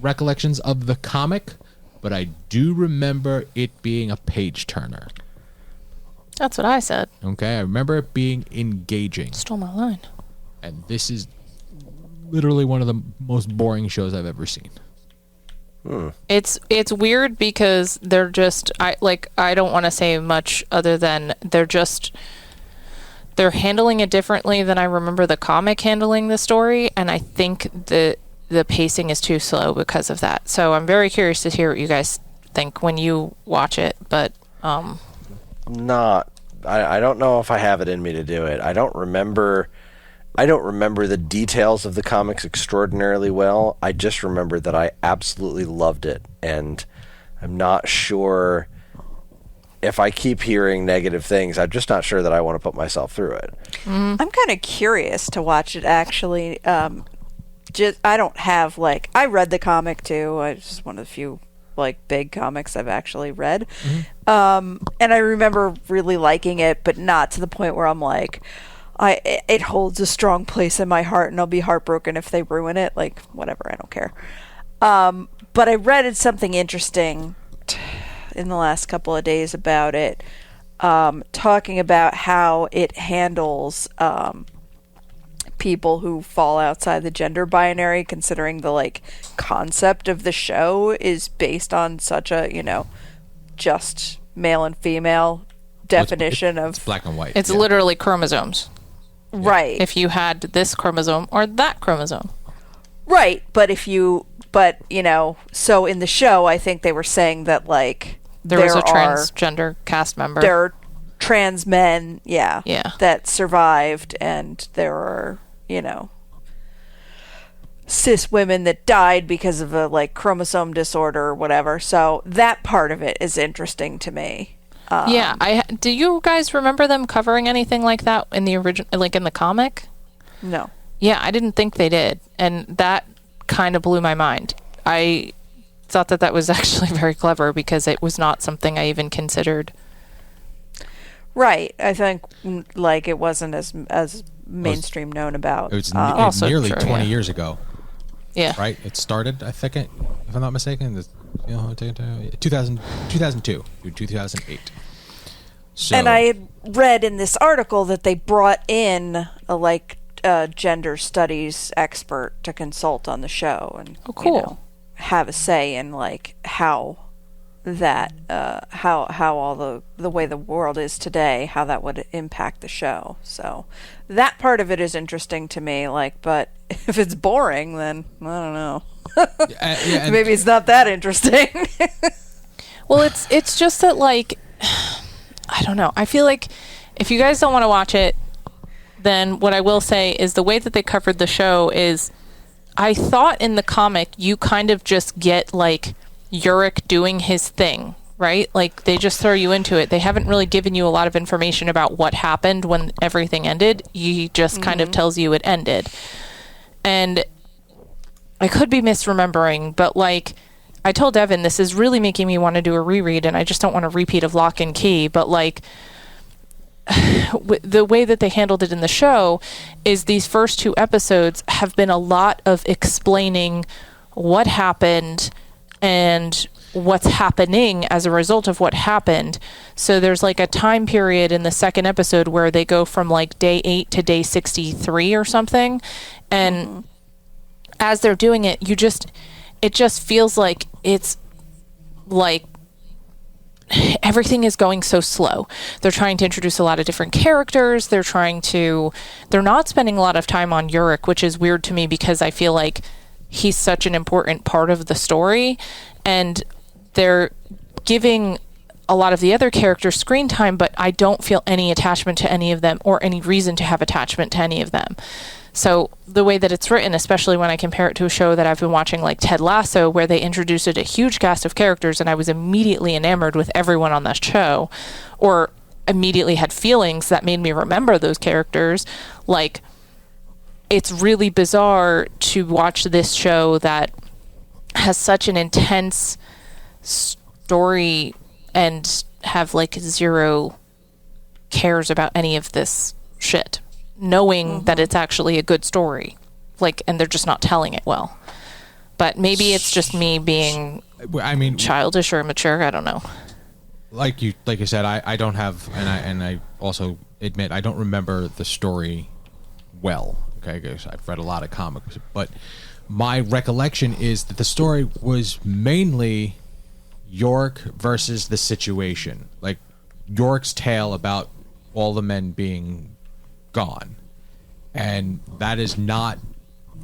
recollections of the comic, but I do remember it being a page turner. That's what I said. Okay, I remember it being engaging. Stole my line. And this is literally one of the most boring shows I've ever seen. It's weird because they're just I don't want to say much other than they're handling it differently than I remember the comic handling the story, and I think the pacing is too slow because of that. So I'm very curious to hear what you guys think when you watch it, but I don't know if I have it in me to do it. I don't remember the details of the comics extraordinarily well. I just remember that I absolutely loved it, and I'm not sure if I keep hearing negative things. I'm just not sure that I want to put myself through it. I'm kind of curious to watch it actually. I don't have I read the comic too. It's just one of the few big comics I've actually read. And I remember really liking it, but not to the point where I'm like, it holds a strong place in my heart and I'll be heartbroken if they ruin it. Whatever, I don't care. But I read something interesting in the last couple of days about it, talking about how it handles people who fall outside the gender binary, considering the concept of the show is based on such a just male and female definition it's black and white. It's literally chromosomes, right? If you had this chromosome or that chromosome, right? But so in the show, I think they were saying that there was a transgender cast member. There are trans men, that survived, and there are cis women that died because of a chromosome disorder or whatever. So that part of it is interesting to me. Do you guys remember them covering anything like that in the original, in the comic? No. Yeah, I didn't think they did, and that kind of blew my mind. thought that was actually very clever because it was not something I even considered. Right. I think like it wasn't as mainstream known about. It was also nearly true, 20 yeah. years ago. Yeah. Right? It started, I think, if I'm not mistaken, 2002 through 2008. So, And I read in this article that they brought in a gender studies expert to consult on the show and have a say in like how that how all the way the world is today, how that would impact the show. So that part of it is interesting to me. Like, but if it's boring, then I don't know. Maybe it's not that interesting. Well, it's just that like I don't know. I feel like if you guys don't want to watch it, then what I will say is the way that they covered the show is I thought in the comic you kind of just get like Uric doing his thing, right? Like they just throw you into it. They haven't really given you a lot of information about what happened when everything ended. He just kind of tells you it ended. And I could be misremembering, but like I told Evan, this is really making me want to do a reread, and I just don't want a repeat of Lock and Key, but like the way that they handled it in the show is these first 2 episodes have been a lot of explaining what happened and what's happening as a result of what happened. So there's like a time period in the second episode where they go from like day 8 to day 63 or something, and as they're doing it, it just feels like it's like everything is going so slow. They're trying to introduce a lot of different characters. They're not spending a lot of time on Uric, which is weird to me because I feel like he's such an important part of the story, and they're giving a lot of the other characters screen time, but I don't feel any attachment to any of them or any reason to have attachment to any of them. So the way that it's written, especially when I compare it to a show that I've been watching like Ted Lasso, where they introduced a huge cast of characters and I was immediately enamored with everyone on that show, or immediately had feelings that made me remember those characters, like it's really bizarre to watch this show that has such an intense story and have like zero cares about any of this shit, knowing that it's actually a good story, like, and they're just not telling it well. But maybe it's just me being, childish or immature. I don't know. Like you said, I don't have, and I also admit I don't remember the story well. Okay, because I've read a lot of comics, but my recollection is that the story was mainly York versus the situation, like York's tale about all the men being gone, and that is not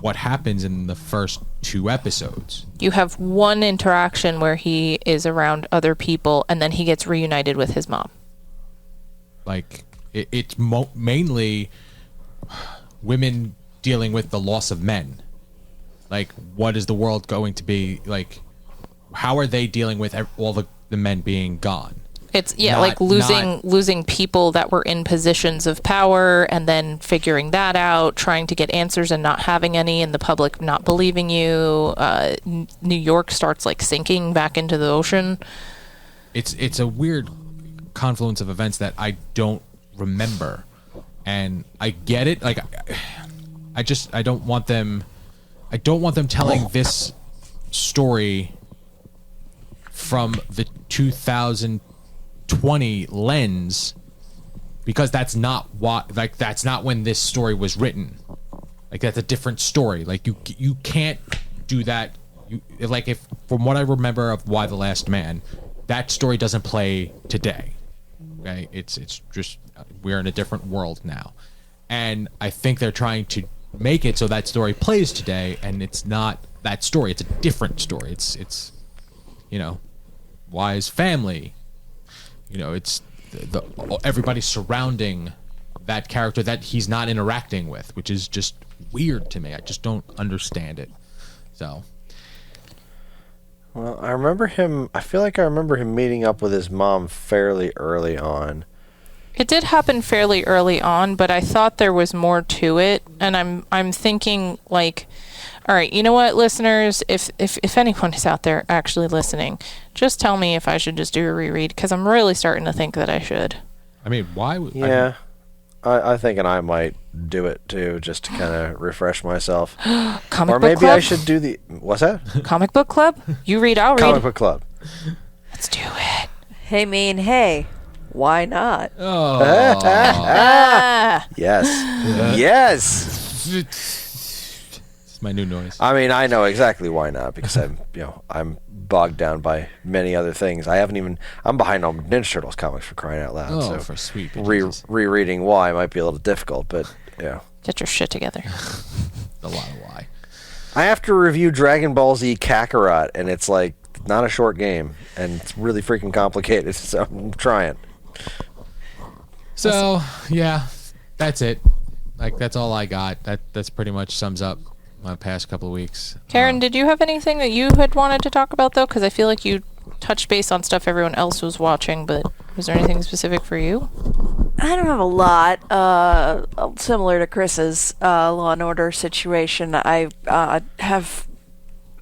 what happens in the first 2 episodes. You have one interaction where he is around other people and then he gets reunited with his mom. Like it's mainly women dealing with the loss of men. Like, what is the world going to be like? How are they dealing with all the men being gone? It's losing people that were in positions of power and then figuring that out, trying to get answers and not having any, and the public not believing you. New York starts like sinking back into the ocean. It's a weird confluence of events that I don't remember, and I get it. Like, I don't want them telling this story from the 2020 lens, because that's not when this story was written. Like, that's a different story. Like, you can't do that. If from what I remember of Why the Last Man, that story doesn't play today. Okay, it's just we're in a different world now, and I think they're trying to make it so that story plays today, and it's not that story. It's a different story. It's Wise family. It's the everybody surrounding that character that he's not interacting with, which is just weird to me. I just don't understand it. So, well, I feel like I remember him meeting up with his mom fairly early on. It did happen fairly early on, but I thought there was more to it, and I'm thinking, like, All right, you know what, listeners? If anyone is out there actually listening, just tell me if I should just do a reread, because I'm really starting to think that I should. I mean, why? Yeah, I think I might do it too, just to kind of refresh myself. Comic or book maybe club? I should do the what's that? Comic book club? You read, I'll read. Comic book club. Let's do it. Hey, why not? Oh. Yes. Yes. It's my new noise. I mean, I know exactly why not, because I'm bogged down by many other things. I'm behind on Ninja Turtles comics, for crying out loud. Oh, so for sweet rereading why might be a little difficult, but yeah. Get your shit together. A lot of why. I have to review Dragon Ball Z Kakarot, and it's like not a short game, and it's really freaking complicated, so I'm trying. So, yeah, that's it. Like, that's all I got. That's pretty much sums up my past couple of weeks. Karen, did you have anything that you had wanted to talk about, though? Because I feel like you touched base on stuff everyone else was watching, but was there anything specific for you? I don't have a lot. Similar to Chris's Law and Order situation, I have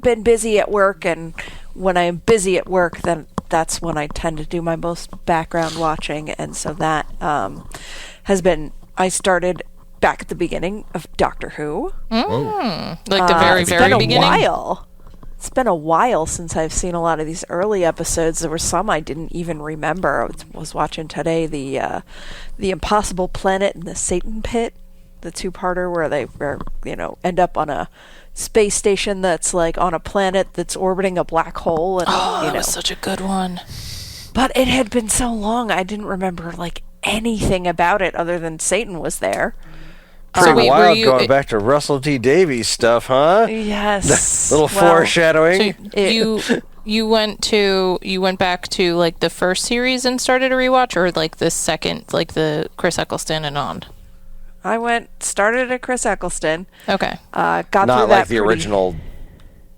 been busy at work, and when I'm busy at work, then that's when I tend to do my most background watching, and so that has been. I started back at the beginning of Doctor Who. Like the very beginning? It's been a while since I've seen a lot of these early episodes. There were some I didn't even remember. I was watching today the Impossible Planet and the Satan Pit, the two-parter where they end up on a space station that's like on a planet that's orbiting a black hole. And, that was such a good one. But it had been so long, I didn't remember like anything about it other than Satan was there. Pretty wild going back to Russell T Davies stuff, huh? Yes. Little foreshadowing. So you went back to like the first series and started a rewatch, or like the second, like the Chris Eccleston and on? I started at Chris Eccleston. Okay. Got Not through that like the original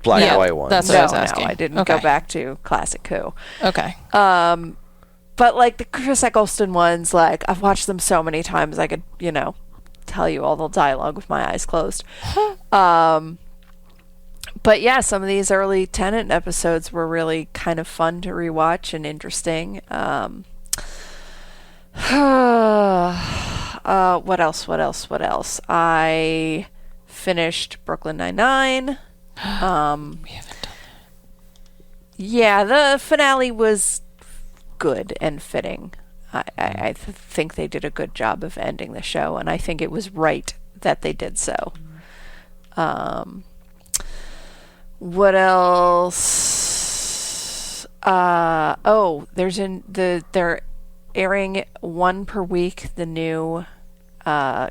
black and white one. That's what I was asking. No, I didn't go back to Classic Who. Okay. But like the Chris Eccleston ones, like I've watched them so many times, I could, tell you all the dialogue with my eyes closed. But yeah, some of these early Tennant episodes were really kind of fun to rewatch and interesting. What else? I finished Brooklyn Nine-Nine. We haven't done that. Yeah, the finale was good and fitting. I think they did a good job of ending the show, and I think it was right that they did so. What else? They're airing one per week, the new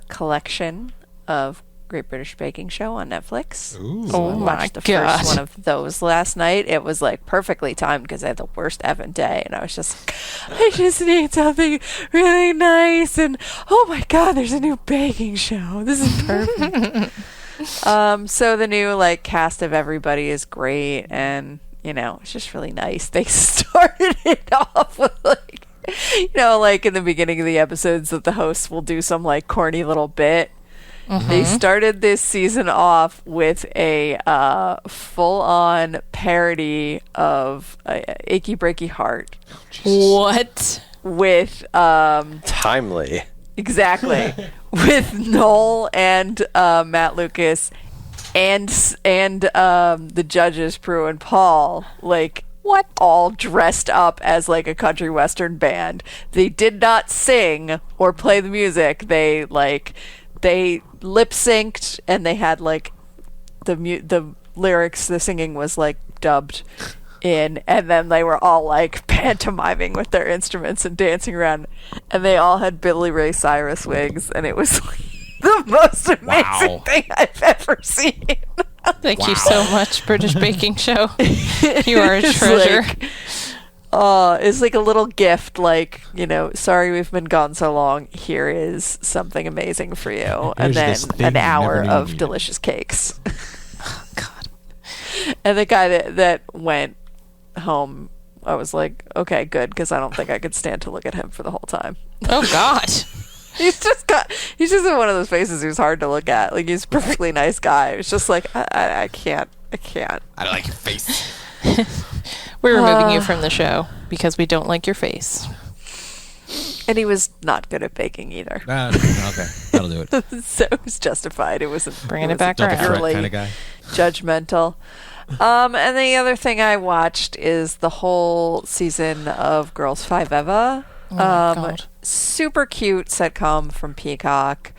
collection of Great British Baking Show on Netflix. Ooh. So Oh I my watched the God. first one of those last night. It was like perfectly timed because I had the worst effing day, and I was just like, I just need something really nice. And oh my God, there's a new baking show. This is perfect. So the new like cast of everybody is great, and it's just really nice. They started it off with like, like in the beginning of the episodes that the hosts will do some like corny little bit. Mm-hmm. They started this season off with a full-on parody of Achy Breaky Heart. What? With Timely. Exactly. With Noel and Matt Lucas and the judges Prue and Paul, like what, all dressed up as like a country western band. They did not sing or play the music. They lip synced, and they had like the lyrics. The singing was like dubbed in, and then they were all like pantomiming with their instruments and dancing around, and they all had Billy Ray Cyrus wigs, and it was like, the most amazing thing I've ever seen. Thank you so much, British Baking Show. You are a treasure. It's like a little gift, like, sorry we've been gone so long. Here is something amazing for you. And then an hour of delicious cakes. Oh, God. And the guy that went home, I was like, okay, good, because I don't think I could stand to look at him for the whole time. Oh, God. He's just in one of those faces who's hard to look at. Like, he's a perfectly nice guy. It's just like, I can't. I don't like your face. We're removing you from the show because we don't like your face. And he was not good at baking either. Okay, that'll do it. So it was justified. It wasn't bringing it back around. Purely kind of guy. Judgmental. And the other thing I watched is the whole season of Girls Five Eva. Oh my God. Super cute sitcom from Peacock.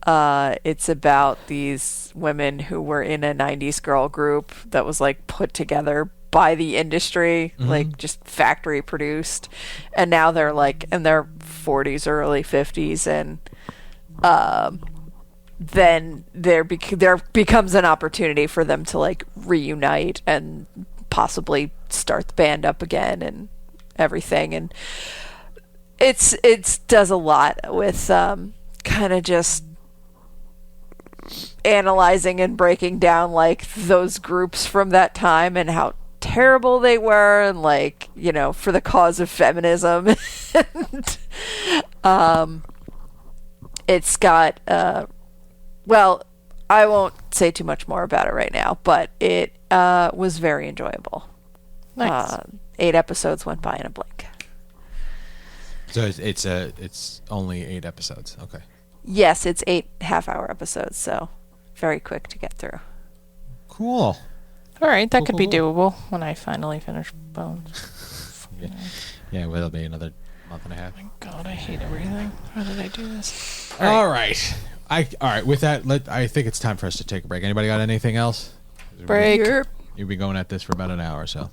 It's about these women who were in a 90s girl group that was like put together by the industry, like just factory produced, and now they're like in their 40s or early 50s, and then there becomes an opportunity for them to like reunite and possibly start the band up again and everything. And it's does a lot with kind of just analyzing and breaking down like those groups from that time and how terrible they were, and like, you know, for the cause of feminism. And it's got well, I won't say too much more about it right now, but it was very enjoyable. Nice. 8 episodes went by in a blink. So it's only 8 episodes. Okay. Yes, it's 8 half-hour episodes, so very quick to get through. Cool. All right, that could be doable when I finally finish Bones. Yeah, well, it'll be another month and a half. God, I hate everything. Why did I do this? All right. All right. With that, I think it's time for us to take a break. Anybody got anything else? Break. You've been going at this for about an hour or so.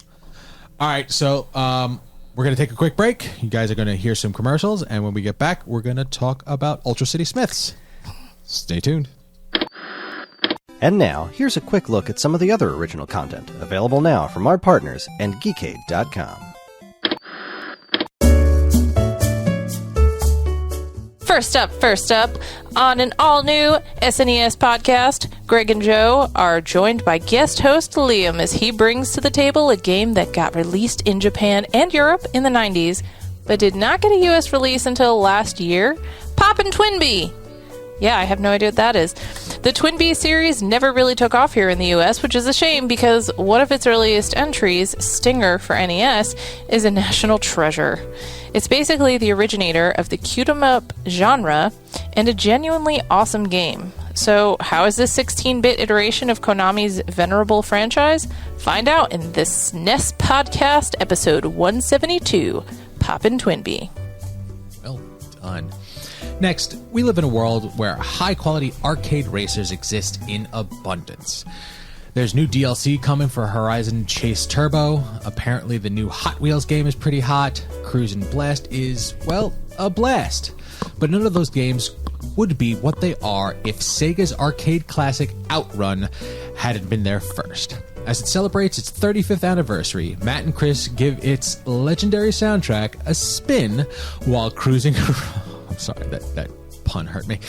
All right. So we're going to take a quick break. You guys are going to hear some commercials, and when we get back, we're going to talk about Ultra City Smiths. Stay tuned. And now, here's a quick look at some of the other original content available now from our partners and Geekade.com. First up, on an all-new SNES podcast, Greg and Joe are joined by guest host Liam as he brings to the table a game that got released in Japan and Europe in the 90s, but did not get a US release until last year, Poppin' Twinbee. Yeah, I have no idea what that is. The Twinbee series never really took off here in the US, which is a shame because one of its earliest entries, Stinger for NES, is a national treasure. It's basically the originator of the cute-em-up genre and a genuinely awesome game. So how is this 16-bit iteration of Konami's venerable franchise? Find out in this SNES podcast, episode 172, Poppin' Twinbee. Well done. Next, we live in a world where high-quality arcade racers exist in abundance. There's new DLC coming for Horizon Chase Turbo. Apparently the new Hot Wheels game is pretty hot. Cruisin' Blast is, well, a blast. But none of those games would be what they are if Sega's arcade classic Outrun hadn't been there first. As it celebrates its 35th anniversary, Matt and Kris give its legendary soundtrack a spin while cruising around. I'm sorry, that pun hurt me.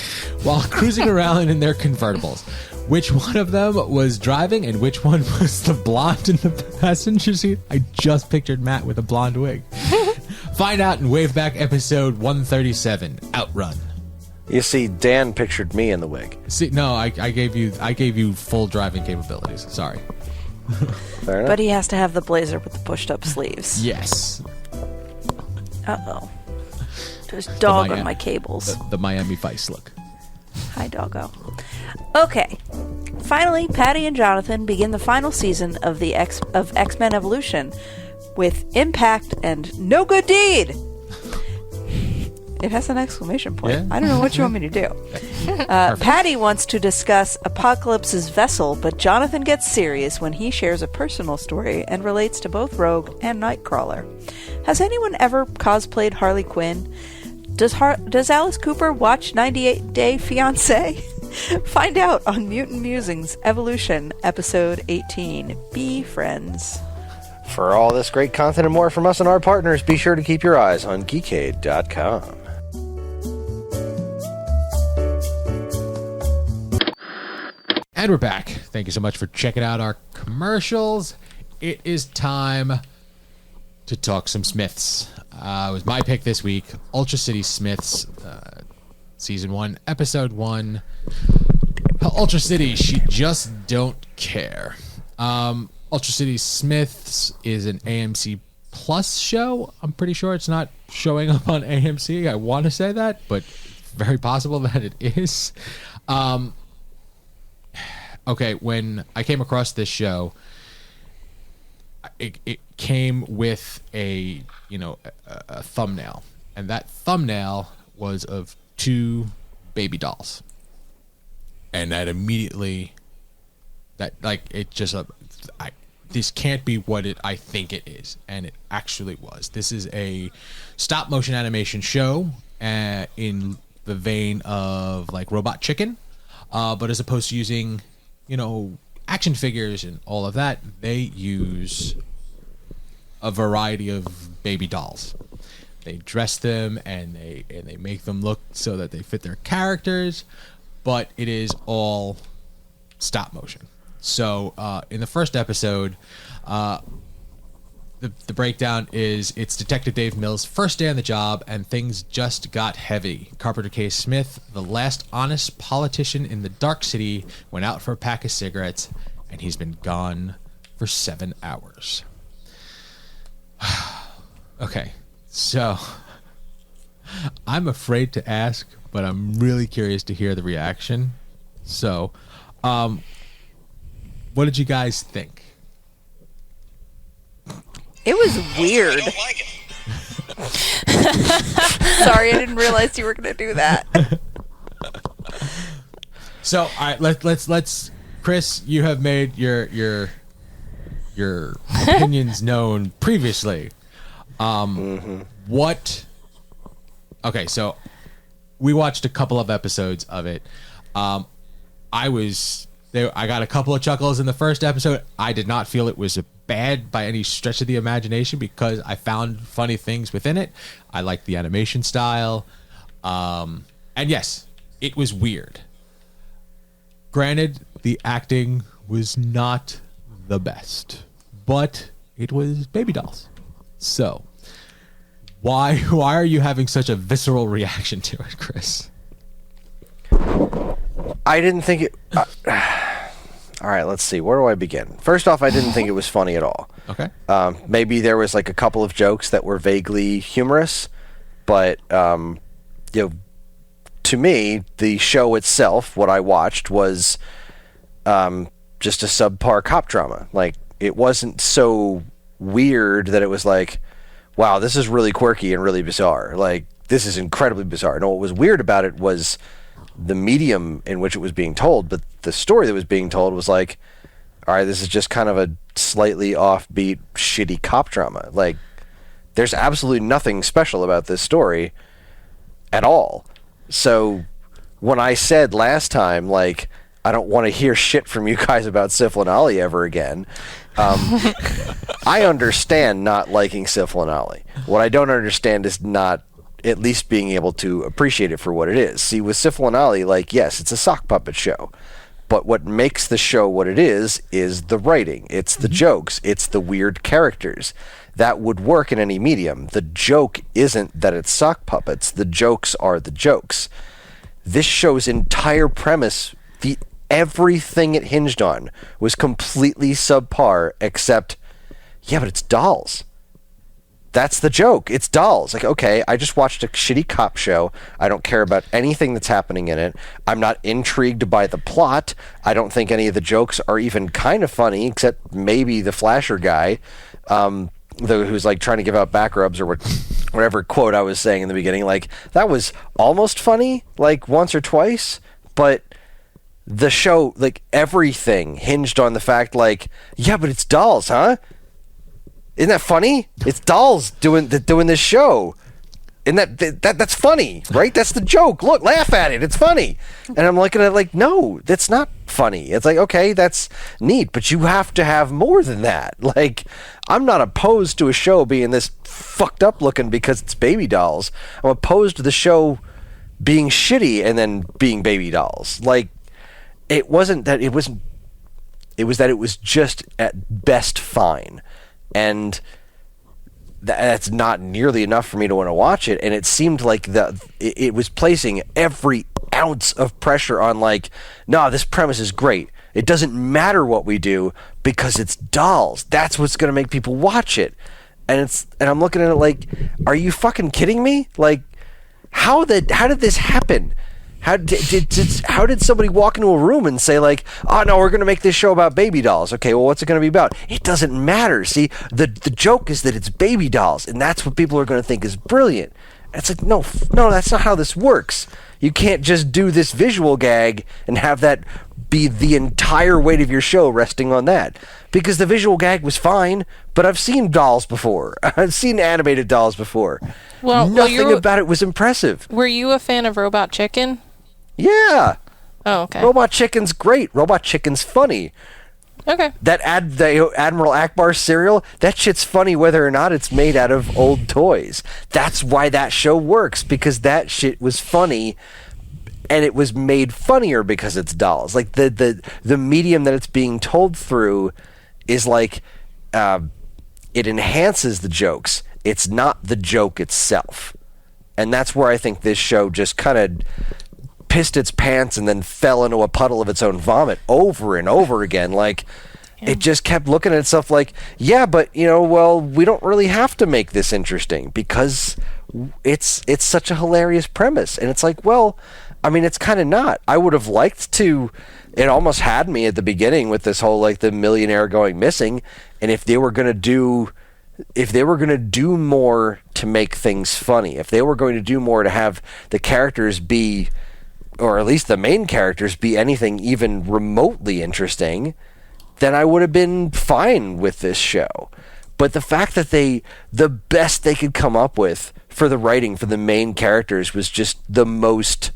While cruising around in their convertibles. Which one of them was driving and which one was the blonde in the passenger seat? I just pictured Matt with a blonde wig. Find out in Waveback episode 137, Outrun. You see, Dan pictured me in the wig. See, no, I gave you full driving capabilities. Sorry. Fair enough. But he has to have the blazer with the pushed-up sleeves. Yes. Uh-oh. There's dog on my cables. The Miami Vice look. Hi, doggo. Okay. Finally, Patty and Jonathan begin the final season of X-Men Evolution with Impact and No Good Deed. It has an exclamation point. Yeah. I don't know what you want me to do. Patty wants to discuss Apocalypse's vessel, but Jonathan gets serious when he shares a personal story and relates to both Rogue and Nightcrawler. Has anyone ever cosplayed Harley Quinn? Does Alice Cooper watch 98 Day Fiancé? Find out on Mutant Musings Evolution, Episode 18. Be friends. For all this great content and more from us and our partners, be sure to keep your eyes on Geekade.com. And we're back. Thank you so much for checking out our commercials. It is time to talk some Smiths. It was my pick this week, Ultra City Smiths. Season 1, Episode 1, Ultra City, She Just Don't Care. Ultra City Smiths is an AMC Plus show. I'm pretty sure it's not showing up on AMC. I want to say that, but very possible that it is. Okay, when I came across this show, it came with a thumbnail, and that thumbnail was of 2 baby dolls, and that immediately, this can't be what I think it is, and it actually was. This is a stop motion animation show in the vein of like Robot Chicken, but as opposed to using action figures and all of that, they use a variety of baby dolls. They dress them and they make them look so that they fit their characters, but it is all stop motion. So in the first episode, the breakdown is it's Detective Dave Mills' first day on the job, and things just got heavy. Carpenter K. Smith, the last honest politician in the Dark City, went out for a pack of cigarettes, and he's been gone for 7 hours. Okay, so I'm afraid to ask, but I'm really curious to hear the reaction. So, what did you guys think? It was weird. I don't like it. Sorry, I didn't realize you were going to do that. So, all right, let's. Kris, you have made your opinions known previously. What? Okay, so we watched a couple of episodes of it. I got a couple of chuckles in the first episode. I did not feel it was bad by any stretch of the imagination because I found funny things within it. I liked the animation style. And yes, it was weird. Granted, the acting was not the best, but it was baby dolls. So, why are you having such a visceral reaction to it, Kris? I didn't think it... all right, let's see. Where do I begin? First off, I didn't think it was funny at all. Okay. Maybe there was like a couple of jokes that were vaguely humorous, but to me, the show itself, what I watched was just a subpar cop drama. Like, it wasn't so weird that it was like, wow, this is really quirky and really bizarre. Like, this is incredibly bizarre. No, what was weird about it was the medium in which it was being told, but the story that was being told was like, all right, this is just kind of a slightly offbeat, shitty cop drama. Like, there's absolutely nothing special about this story at all. So when I said last time, like, I don't want to hear shit from you guys about Sifl and Ollie ever again, I understand not liking Sifl and Ollie. What I don't understand is not at least being able to appreciate it for what it is. See, with Sifl and Ollie, like, yes, it's a sock puppet show. But what makes the show what it is the writing. It's the jokes. It's the weird characters. That would work in any medium. The joke isn't that it's sock puppets. The jokes are the jokes. This show's entire premise, everything it hinged on, was completely subpar, except, yeah, but it's dolls. That's the joke. It's dolls. Like, okay, I just watched a shitty cop show. I don't care about anything that's happening in it. I'm not intrigued by the plot. I don't think any of the jokes are even kind of funny, except maybe the flasher guy, who's like trying to give out back rubs or whatever quote I was saying in the beginning. Like, that was almost funny, like once or twice, but the show, like, everything hinged on the fact, like, yeah, but it's dolls, huh? Isn't that funny? It's dolls doing this show. Isn't that's funny, right? That's the joke. Look, laugh at it. It's funny. And I'm looking at it like, no, that's not funny. It's like, okay, that's neat, but you have to have more than that. Like, I'm not opposed to a show being this fucked up looking because it's baby dolls. I'm opposed to the show being shitty and then being baby dolls. Like, it was that it was just at best fine. And that's not nearly enough for me to want to watch it. And it seemed like it was placing every ounce of pressure on, like, no, this premise is great. It doesn't matter what we do because it's dolls. That's what's going to make people watch it. And I'm looking at it like, are you fucking kidding me? Like, how did this happen? How did somebody walk into a room and say, like, oh no, we're going to make this show about baby dolls? Okay, well, what's it going to be about? It doesn't matter. See, the joke is that it's baby dolls, and that's what people are going to think is brilliant. And it's like, no, that's not how this works. You can't just do this visual gag and have that be the entire weight of your show resting on that. Because the visual gag was fine, but I've seen dolls before. I've seen animated dolls before. Well, nothing about it was impressive. Were you a fan of Robot Chicken? Yeah. Oh, okay. Robot Chicken's great. Robot Chicken's funny. Okay. The Admiral Akbar cereal, that shit's funny whether or not it's made out of old toys. That's why that show works, because that shit was funny, and it was made funnier because it's dolls. Like, the medium that it's being told through is like, it enhances the jokes. It's not the joke itself. And that's where I think this show just kind of pissed its pants and then fell into a puddle of its own vomit over and over again. Like, it just kept looking at itself like, yeah, but, well, we don't really have to make this interesting because it's such a hilarious premise. And it's like, well, I mean, it's kind of not. I would have liked to. It almost had me at the beginning with this whole, like, the millionaire going missing. And if they were going to do more to make things funny, if they were going to do more to have the characters be, or at least the main characters be anything even remotely interesting, then I would have been fine with this show. But the fact that the best they could come up with for the writing for the main characters was just the most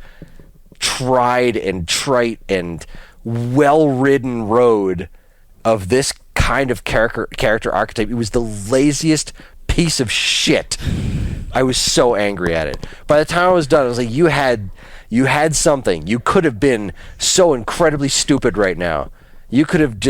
tried and trite and well-ridden road of this kind of character archetype. It was the laziest piece of shit. I was so angry at it. By the time I was done, I was like, you had something. You could have been so incredibly stupid right now. You could have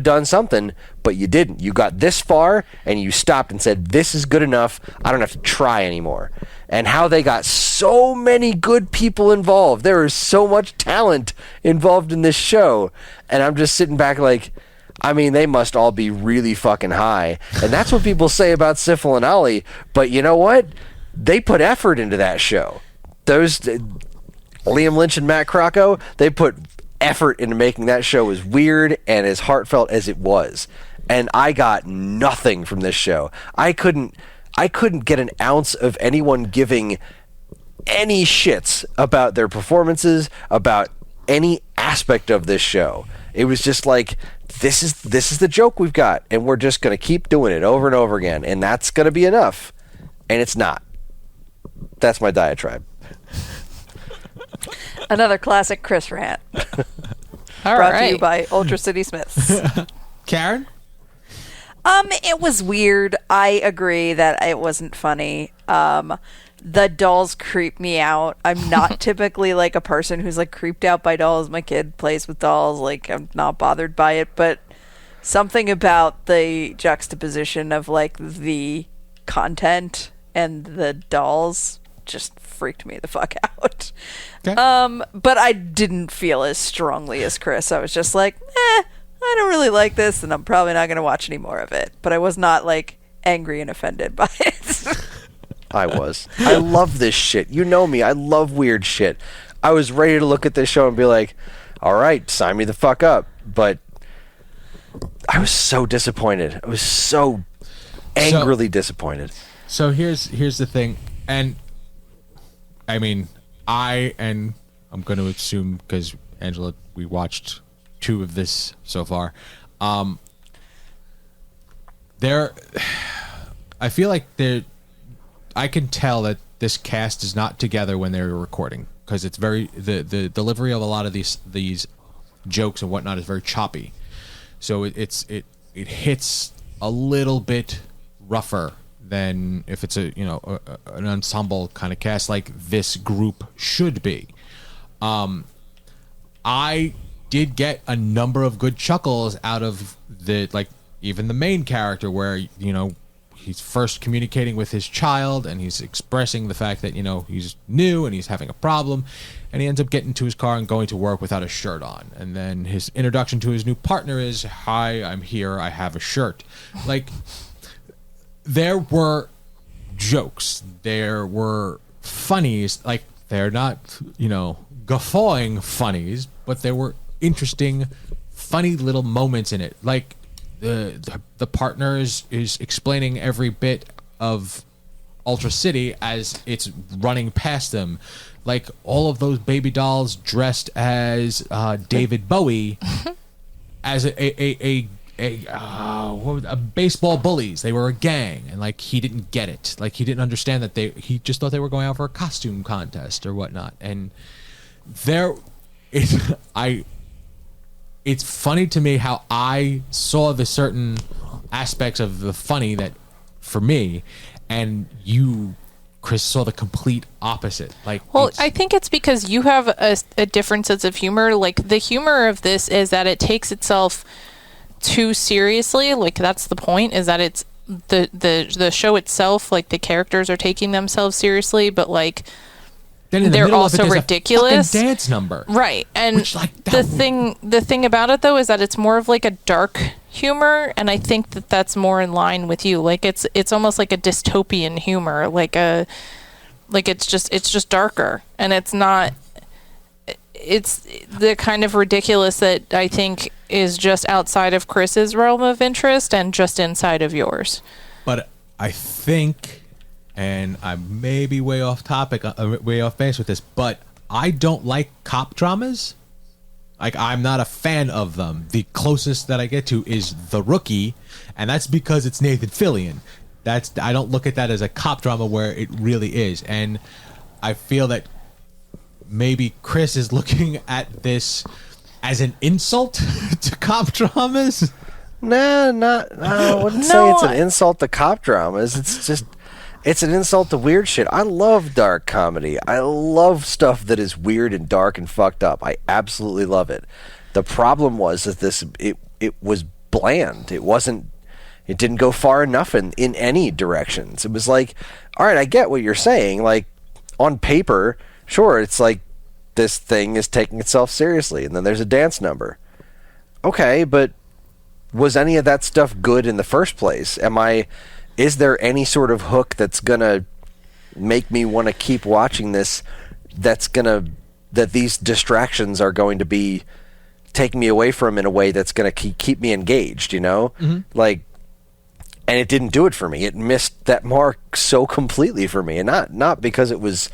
done something, but you didn't. You got this far, and you stopped and said, this is good enough. I don't have to try anymore. And how they got so many good people involved. There is so much talent involved in this show. And I'm just sitting back like, I mean, they must all be really fucking high. And that's what people say about Sifel and Ollie. But you know what? They put effort into that show. Those Liam Lynch and Matt Crocco, they put effort into making that show as weird and as heartfelt as it was. And I got nothing from this show. I couldn't get an ounce of anyone giving any shits about their performances, about any aspect of this show. It was just like, this is the joke we've got, and we're just going to keep doing it over and over again, and that's going to be enough. And it's not. That's my diatribe. Another classic Kris rant. All Brought to right. you by Ultra City Smiths. Karen? It was weird. I agree that it wasn't funny. The dolls creep me out. I'm not typically like a person who's like creeped out by dolls. My kid plays with dolls. Like, I'm not bothered by it, but something about the juxtaposition of like the content and the dolls just freaked me the fuck out. Okay. But I didn't feel as strongly as Kris. I was just like, I don't really like this, and I'm probably not going to watch any more of it. But I was not like angry and offended by it. I was. I love this shit. You know me. I love weird shit. I was ready to look at this show and be like, all right, sign me the fuck up. But I was so disappointed. I was so angrily disappointed. So here's the thing. And I mean, I'm going to assume, because Angela, we watched 2 of this so far. I feel like I can tell that this cast is not together when they're recording, because it's very the delivery of a lot of these jokes and whatnot is very choppy. So it hits a little bit rougher than if it's an ensemble kind of cast like this group should be. I did get a number of good chuckles out of even the main character, where he's first communicating with his child, and he's expressing the fact that, he's new and he's having a problem, and he ends up getting to his car and going to work without a shirt on. And then his introduction to his new partner is, "Hi, I'm here, I have a shirt." Like, there were jokes, there were funnies, like, they're not, guffawing funnies, but there were interesting, funny little moments in it. Like, the partner is explaining every bit of Ultra City as it's running past them. Like, all of those baby dolls dressed as David Bowie as a baseball bullies. They were a gang, and like, he didn't get it. Like, he didn't understand that he just thought they were going out for a costume contest or whatnot. And it's funny to me how I saw the certain aspects of the funny that, for me, and you, Kris, saw the complete opposite. Like, well, I think it's because you have a different sense of humor. Like, the humor of this is that it takes itself too seriously. Like, that's the point, is that it's the show itself, like, the characters are taking themselves seriously, but like, then they're also ridiculous. A dance number, right? And which, like, the thing about it, though, is that it's more of like a dark humor, and I think that that's more in line with you. Like, it's almost like a dystopian humor, it's just darker, and it's not. It's the kind of ridiculous that I think is just outside of Kris's realm of interest and just inside of yours. But I think, and I may be way off topic, way off base with this, but I don't like cop dramas. Like, I'm not a fan of them. The closest that I get to is The Rookie, and that's because it's Nathan Fillion. I don't look at that as a cop drama where it really is. And I feel that maybe Kris is looking at this as an insult to cop dramas. I wouldn't say it's an insult to cop dramas. It's an insult to weird shit. I love dark comedy. I love stuff that is weird and dark and fucked up. I absolutely love it. The problem was that it was bland. It didn't go far enough in any directions. It was like, all right, I get what you're saying. Like, on paper, sure, it's like this thing is taking itself seriously, and then there's a dance number. Okay, but was any of that stuff good in the first place? Is there any sort of hook that's gonna make me want to keep watching this, that these distractions are going to be taking me away from in a way that's going to keep me engaged, Mm-hmm. Like, and it didn't do it for me. It missed that mark so completely for me, and not because it was,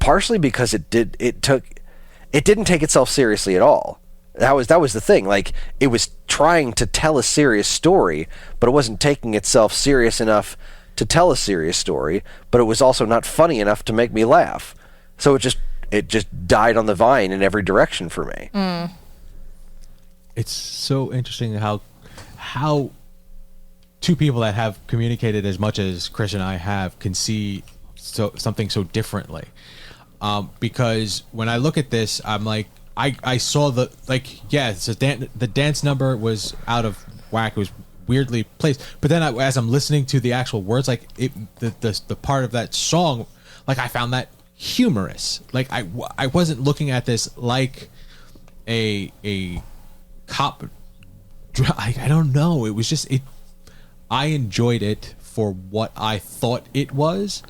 partially because it didn't take itself seriously at all. That was the thing. Like, it was trying to tell a serious story, but it wasn't taking itself serious enough to tell a serious story, but it was also not funny enough to make me laugh. So it just died on the vine in every direction for me. Mm. It's so interesting how two people that have communicated as much as Kris and I have can see something so differently. Because when I look at this, I'm like, I saw the dance number was out of whack. It was weirdly placed. But then as I'm listening to the actual words, like, the part of that song, like, I found that humorous. Like, I wasn't looking at this like a cop. I don't know. It was just I enjoyed it for what I thought it was.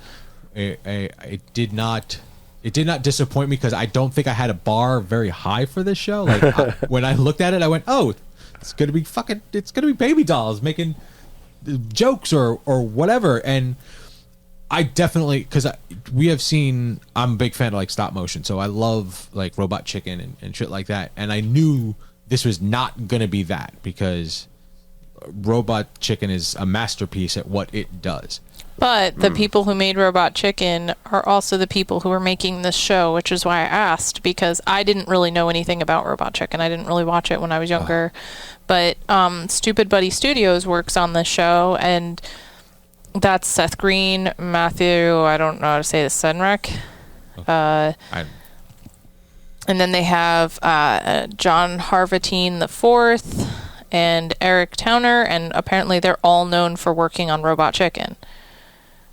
It did not disappoint me, because I don't think I had a bar very high for this show. Like, when I looked at it, I went, "Oh, it's gonna be baby dolls making jokes or whatever." And I definitely, because I'm a big fan of, like, stop motion, so I love, like, Robot Chicken and shit like that. And I knew this was not gonna be that, because Robot Chicken is a masterpiece at what it does. But the people who made Robot Chicken are also the people who are making this show, which is why I asked, because I didn't really know anything about Robot Chicken. I didn't really watch it when I was younger. But Stupid Buddy Studios works on this show, and that's Seth Green, Matthew, I don't know how to say this, Senrek. And then they have John Harvatine IV and Eric Towner, and apparently they're all known for working on Robot Chicken.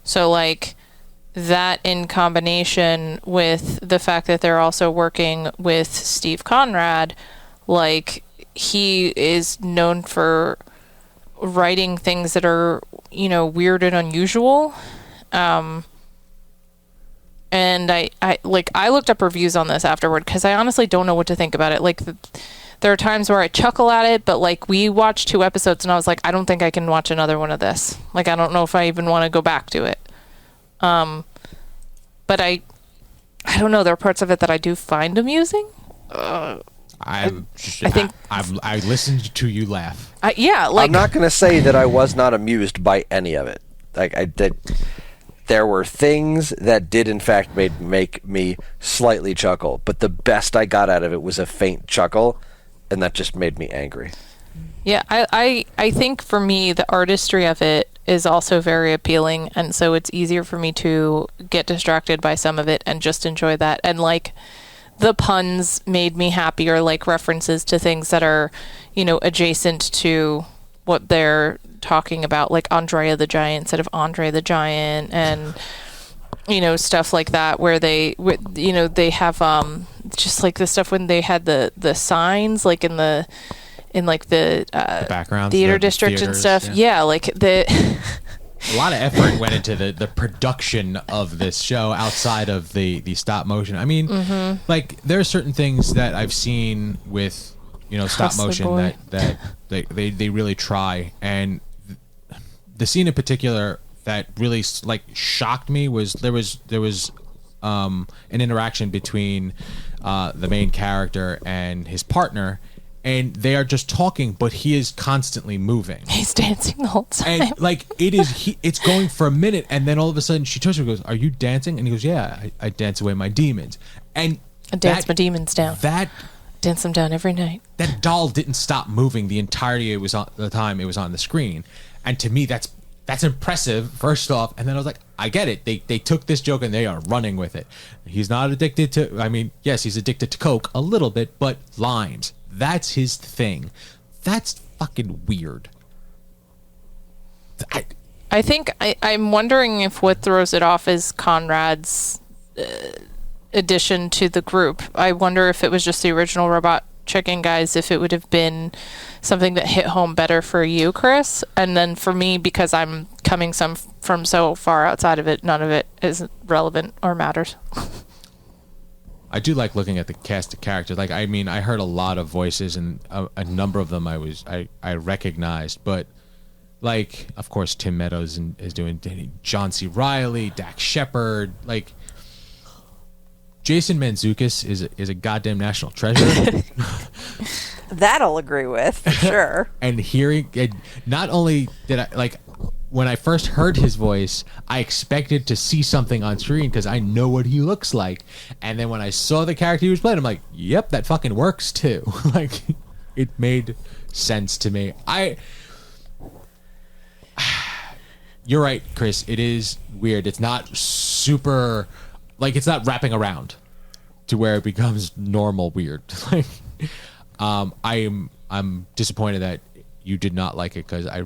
So, like, that in combination with the fact that they're also working with Steve Conrad, like, he is known for writing things that are, you know, weird and unusual. And I looked up reviews on this afterward because I honestly don't know what to think about it. Like, there are times where I chuckle at it, but like, we watched 2 episodes and I was like, I don't think I can watch another one of this. Like, I don't know if I even want to go back to it. But I don't know. There are parts of it that I do find amusing. I listened to you laugh. Yeah, like, I'm not going to say that I was not amused by any of it. Like, I did. There were things that did, in fact, make me slightly chuckle, but the best I got out of it was a faint chuckle, and that just made me angry. Yeah, I think for me, the artistry of it is also very appealing, and so it's easier for me to get distracted by some of it and just enjoy that. And, like, the puns made me happy, or, like, references to things that are, you know, adjacent to what they're talking about, like Andrea the Giant instead of Andre the Giant, and, you know, stuff like that, where they, you know, they have just like the stuff when they had the signs, like in the background theater district and stuff. Yeah, like a lot of effort went into the production of this show outside of the stop motion. I mean, like, there are certain things that I've seen with, you know, stop motion that they really try, and the scene in particular that really, like, shocked me was there was an interaction between the main character and his partner, and they are just talking, but he is constantly moving. He's dancing the whole time. And, like, it's going for a minute, and then all of a sudden she turns to him and goes, "Are you dancing?" And he goes, "Yeah, I dance away my demons." And I dance my demons down. Dance them down every night. That doll didn't stop moving the entirety the time it was on the screen. And to me, that's impressive, first off. And then I was like, I get it. They took this joke and they are running with it. He's not addicted to, I mean, yes, he's addicted to Coke a little bit, but limes, that's his thing. That's fucking weird. I think I'm wondering if what throws it off is Conrad's addition to the group. I wonder if it was just the original Robot Chicken guys, if it would have been something that hit home better for you, Kris. And then for me, because I'm coming from so far outside of it, none of it is relevant or matters. I do like looking at the cast of characters. Like, I mean, I heard a lot of voices, and a number of them I recognized, but, like, of course, Tim Meadows is doing John C. Reilly, Dax Shepard, like, Jason Mantzoukas is a goddamn national treasure. That I'll agree with, for sure. And not only did I, like, when I first heard his voice, I expected to see something on screen because I know what he looks like. And then when I saw the character he was playing, I'm like, yep, that fucking works too. Like, it made sense to me. You're right, Kris. It is weird. It's not super... Like, it's not wrapping around to where it becomes normal weird. Like, I'm disappointed that you did not like it, because I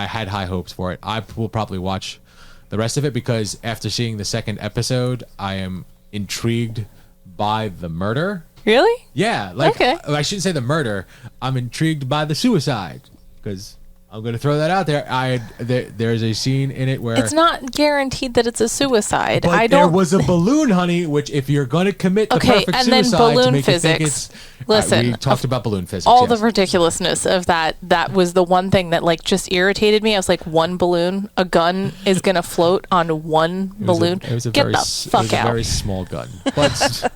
had high hopes for it. I will probably watch the rest of it, because after seeing the second episode, I am intrigued by the murder. Really? Yeah. Like, okay. I shouldn't say the murder. I'm intrigued by the suicide, because I'm going to throw that out there. There's a scene in it where it's not guaranteed that it's a suicide. But there was a balloon, honey. Which, if you're going to commit the perfect and suicide, then balloon to make physics. You think it's, listen, we talked about balloon physics. All yes. the ridiculousness of that. That was the one thing that, like, just irritated me. I was like, one balloon, a gun is going to float on one balloon. It was a Get very, the fuck out. A very small gun, but.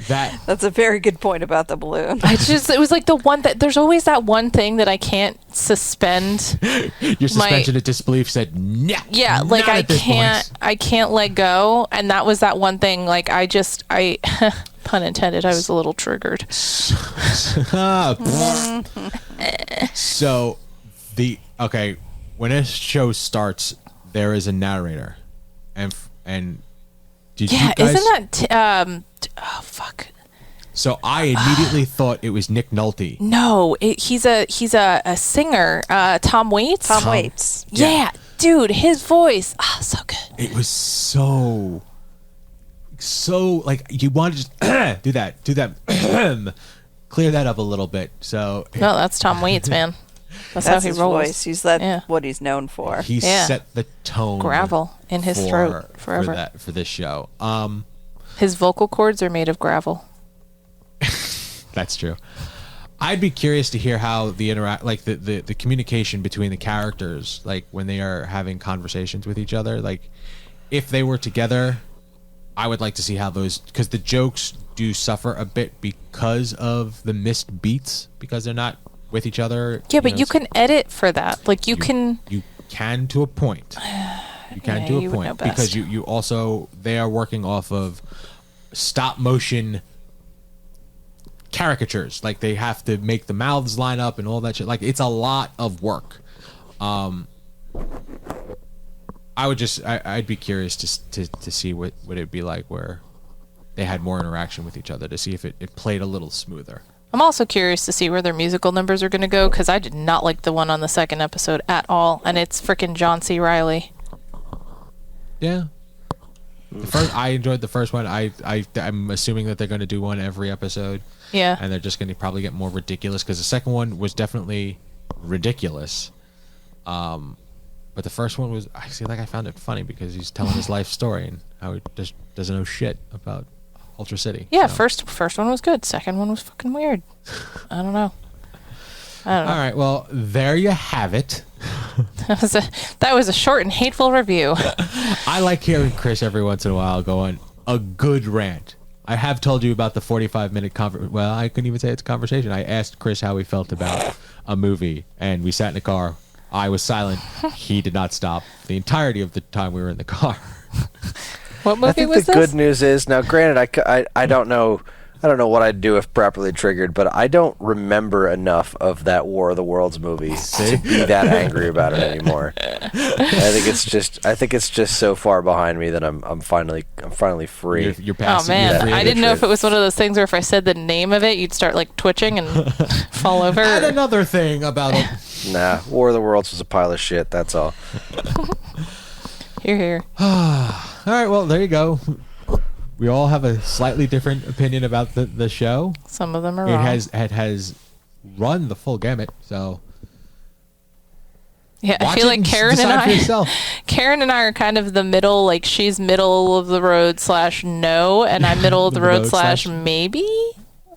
That's a very good point about the balloon. It was like the one that there's always that one thing that I can't suspend. Your suspension of disbelief said no. Yeah, like I can't let go, and that was that one thing. Like I pun intended, I was a little triggered. So when a show starts, there is a narrator, and did you guys? Isn't that oh fuck? So I immediately thought it was Nick Nolte. No, he's a singer. Tom Waits. Tom Waits. Yeah, dude, his voice, so good. It was so like you want to just do that, clear that up a little bit. So no, that's Tom Waits, man. That's how he his rolls. voice. He's what he's known for. He set the tone. Gravel in his throat forever for this show. His vocal cords are made of gravel. That's true. I'd be curious to hear how the the communication between the characters, like when they are having conversations with each other, like if they were together, I would like to see how those, because the jokes do suffer a bit because of the missed beats, because they're not with each other. Yeah, but you can edit for that. Like you can to a point. You can to a point because you also, they are working off of stop motion caricatures. Like they have to make the mouths line up and all that shit. Like it's a lot of work. I'd be curious to see what it'd be like where they had more interaction with each other, to see if it played a little smoother. I'm also curious to see where their musical numbers are going to go, because I did not like the one on the second episode at all, and it's freaking John C. Reilly. Yeah. I enjoyed the first one. I'm assuming that they're going to do one every episode. Yeah. And they're just going to probably get more ridiculous, because the second one was definitely ridiculous. But the first one was, I found it funny because he's telling his life story and how he just doesn't know shit about Ultra City. Yeah, so. First one was good. Second one was fucking weird. I don't know. All right, well, there you have it. That was a short and hateful review. I like hearing Kris every once in a while go on a good rant. I have told you about the 45-minute well, I couldn't even say it's a conversation. I asked Kris how he felt about a movie, and we sat in the car. I was silent. He did not stop the entirety of the time we were in the car. What movie was this? I think the good news is, now granted, I don't know what I'd do if properly triggered, but I don't remember enough of that War of the Worlds movie to be that angry about it anymore. I think it's just so far behind me that I'm finally free. You're past. Oh man, I didn't know if it was one of those things where if I said the name of it, you'd start like twitching and fall over. And another thing about it. Nah, War of the Worlds was a pile of shit. That's all. You're here. All right, well, there you go. We all have a slightly different opinion about the show. Some of them are wrong. It has run the full gamut, so yeah, I feel like Karen and I are kind of the middle, like she's middle of the road / no, and I'm middle of the road / maybe.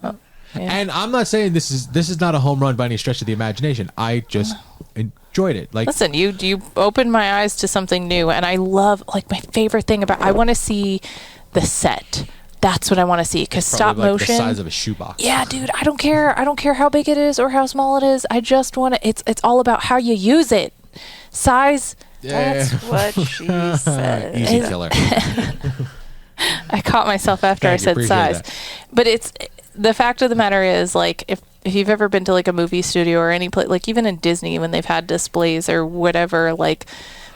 Oh, yeah. And I'm not saying this is not a home run by any stretch of the imagination. I just enjoyed it. Like, listen, you opened my eyes to something new, and I love, like, my favorite thing about, I want to see the set. That's what I want to see, because stop motion, the size of a shoebox. Yeah, dude, I don't care how big it is or how small it is. I just want to. It's all about how you use it. Size. Yeah. That's what she said. Easy killer. I caught myself after I said size, but it's the fact of the matter is, like, if you've ever been to like a movie studio or any place, like even in Disney when they've had displays or whatever, like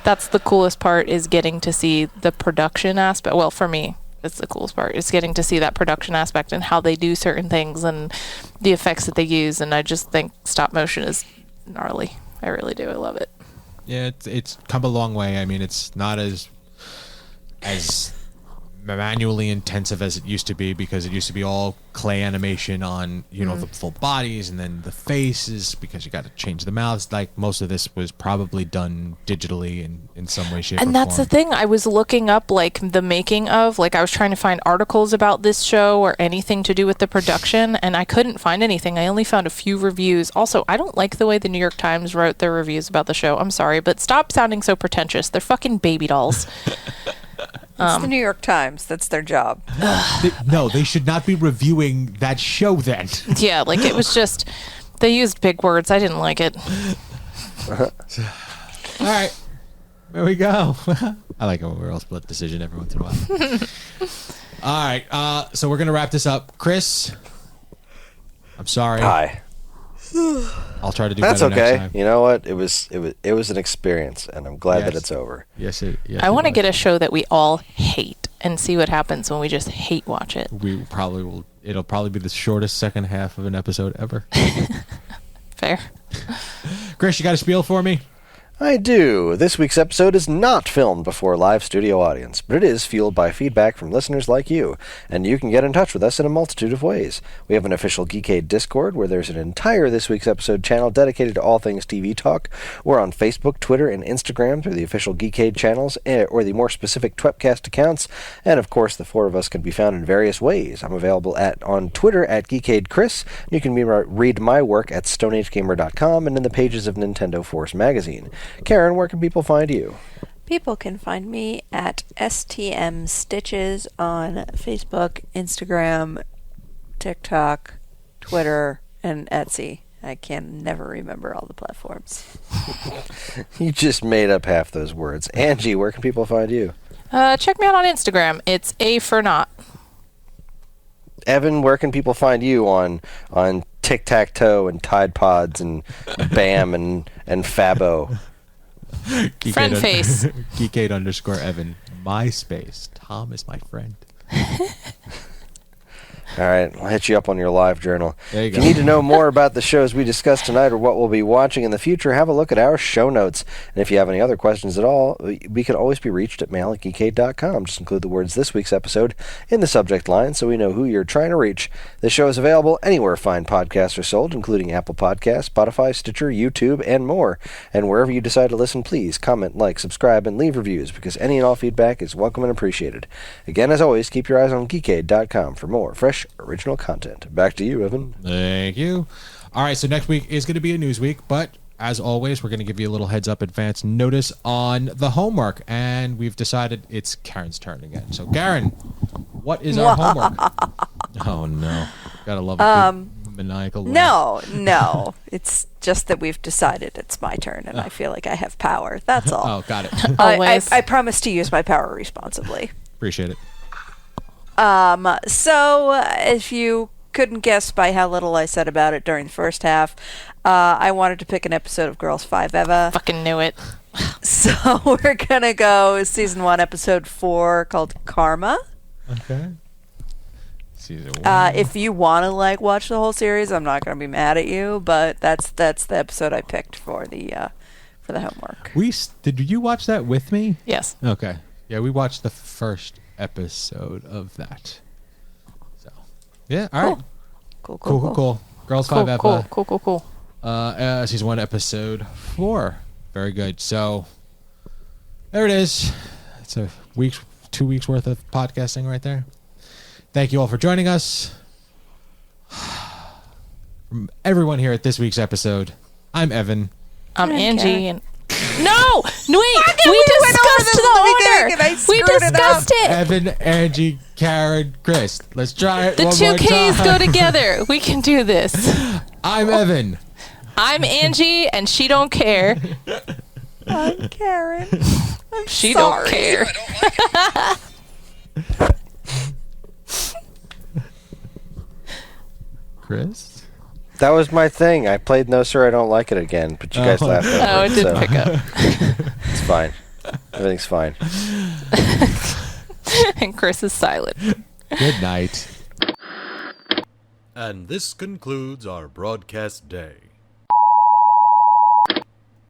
that's the coolest part, is getting to see the production aspect. Well, for me, it's the coolest part. It's getting to see that production aspect and how they do certain things and the effects that they use. And I just think stop motion is gnarly. I really do. I love it. Yeah, it's come a long way. I mean, it's not as manually intensive as it used to be, because it used to be all clay animation on the full bodies and then the faces, because you got to change the mouths. Like, most of this was probably done digitally in some way, shape, or form. And that's the thing. I was looking up like the making of, like I was trying to find articles about this show or anything to do with the production, and I couldn't find anything. I only found a few reviews. Also, I don't like the way the New York Times wrote their reviews about the show. I'm sorry, but stop sounding so pretentious. They're fucking baby dolls. It's the New York Times. That's their job. They should not be reviewing that show then. Yeah, like it was just, they used big words. I didn't like it. All right. There we go. I like it when we're all split decision every once in a while. All right. So we're going to wrap this up. Kris, I'm sorry. Hi. I'll try to do That's better okay. next time. You know what? It was an experience, and I'm glad that it's over. Yes, I want to get a show that we all hate and see what happens when we just hate watch it. We probably will it'll probably be the shortest second half of an episode ever. Fair. Kris, you got a spiel for me? I do. This week's episode is not filmed before a live studio audience, but it is fueled by feedback from listeners like you, and you can get in touch with us in a multitude of ways. We have an official Geekade Discord where there's an entire This Week's Episode channel dedicated to all things TV talk. We're on Facebook, Twitter, and Instagram through the official Geekade channels, or the more specific Twepcast accounts, and of course the four of us can be found in various ways. I'm available on Twitter at Geekade Kris. You can read my work at StoneAgeGamer.com and in the pages of Nintendo Force magazine. Karen, where can people find you? People can find me at STM Stitches on Facebook, Instagram, TikTok, Twitter, and Etsy. I can never remember all the platforms. You just made up half those words. Angie, where can people find you? Check me out on Instagram. It's A for not. Evan, where can people find you on Tic-Tac-Toe and Tide Pods and Bam and Fabo? Friend face. Geekade _Evan. MySpace. Tom is my friend. All right, I'll hit you up on your live journal. There you go. If you need to know more about the shows we discussed tonight or what we'll be watching in the future, have a look at our show notes. And if you have any other questions at all, we can always be reached at mail@geekade.com. Just include the words "this week's episode" in the subject line so we know who you're trying to reach. The show is available anywhere fine podcasts are sold, including Apple Podcasts, Spotify, Stitcher, YouTube, and more. And wherever you decide to listen, please comment, like, subscribe, and leave reviews because any and all feedback is welcome and appreciated. Again, as always, keep your eyes on geekade.com for more fresh original content. Back to you, Evan. Thank you. All right, so next week is going to be a news week, but as always, we're going to give you a little heads up advance notice on the homework, and we've decided it's Karen's turn again. So, Karen, what is our homework? Oh, no. Gotta love a good maniacal laugh. No. It's just that we've decided it's my turn, and I feel like I have power. That's all. Oh, got it. Always. I promise to use my power responsibly. Appreciate it. So if you couldn't guess by how little I said about it during the first half, I wanted to pick an episode of Girls 5 Eva. Fucking knew it. So we're gonna go season 1, episode 4, called Karma. Okay. Season 1. If you want to watch the whole series, I'm not gonna be mad at you, but that's the episode I picked for the homework. Did you watch that with me? Yes. Okay. Yeah, we watched the first episode of that. So, yeah, all right. Cool. Girls 5 Eva. Cool. Season 1, episode 4. Very good. So, there it is. It's 2 weeks worth of podcasting right there. Thank you all for joining us. From everyone here at this week's episode, I'm Evan. I'm Angie. Karen. And no, wait. We discussed the order. We discussed it. Evan, Angie, Karen, Kris. Let's try it The one two more K's time. go together. We can do this. I'm Evan. I'm Angie, and she don't care. I'm Karen. I'm She sorry. don't care. Kris? That was my thing. I played No Sir, I Don't Like It again, but you guys laughed over Oh, it didn't so pick up. it's fine. Everything's fine. And Kris is silent. Good night. And this concludes our broadcast day.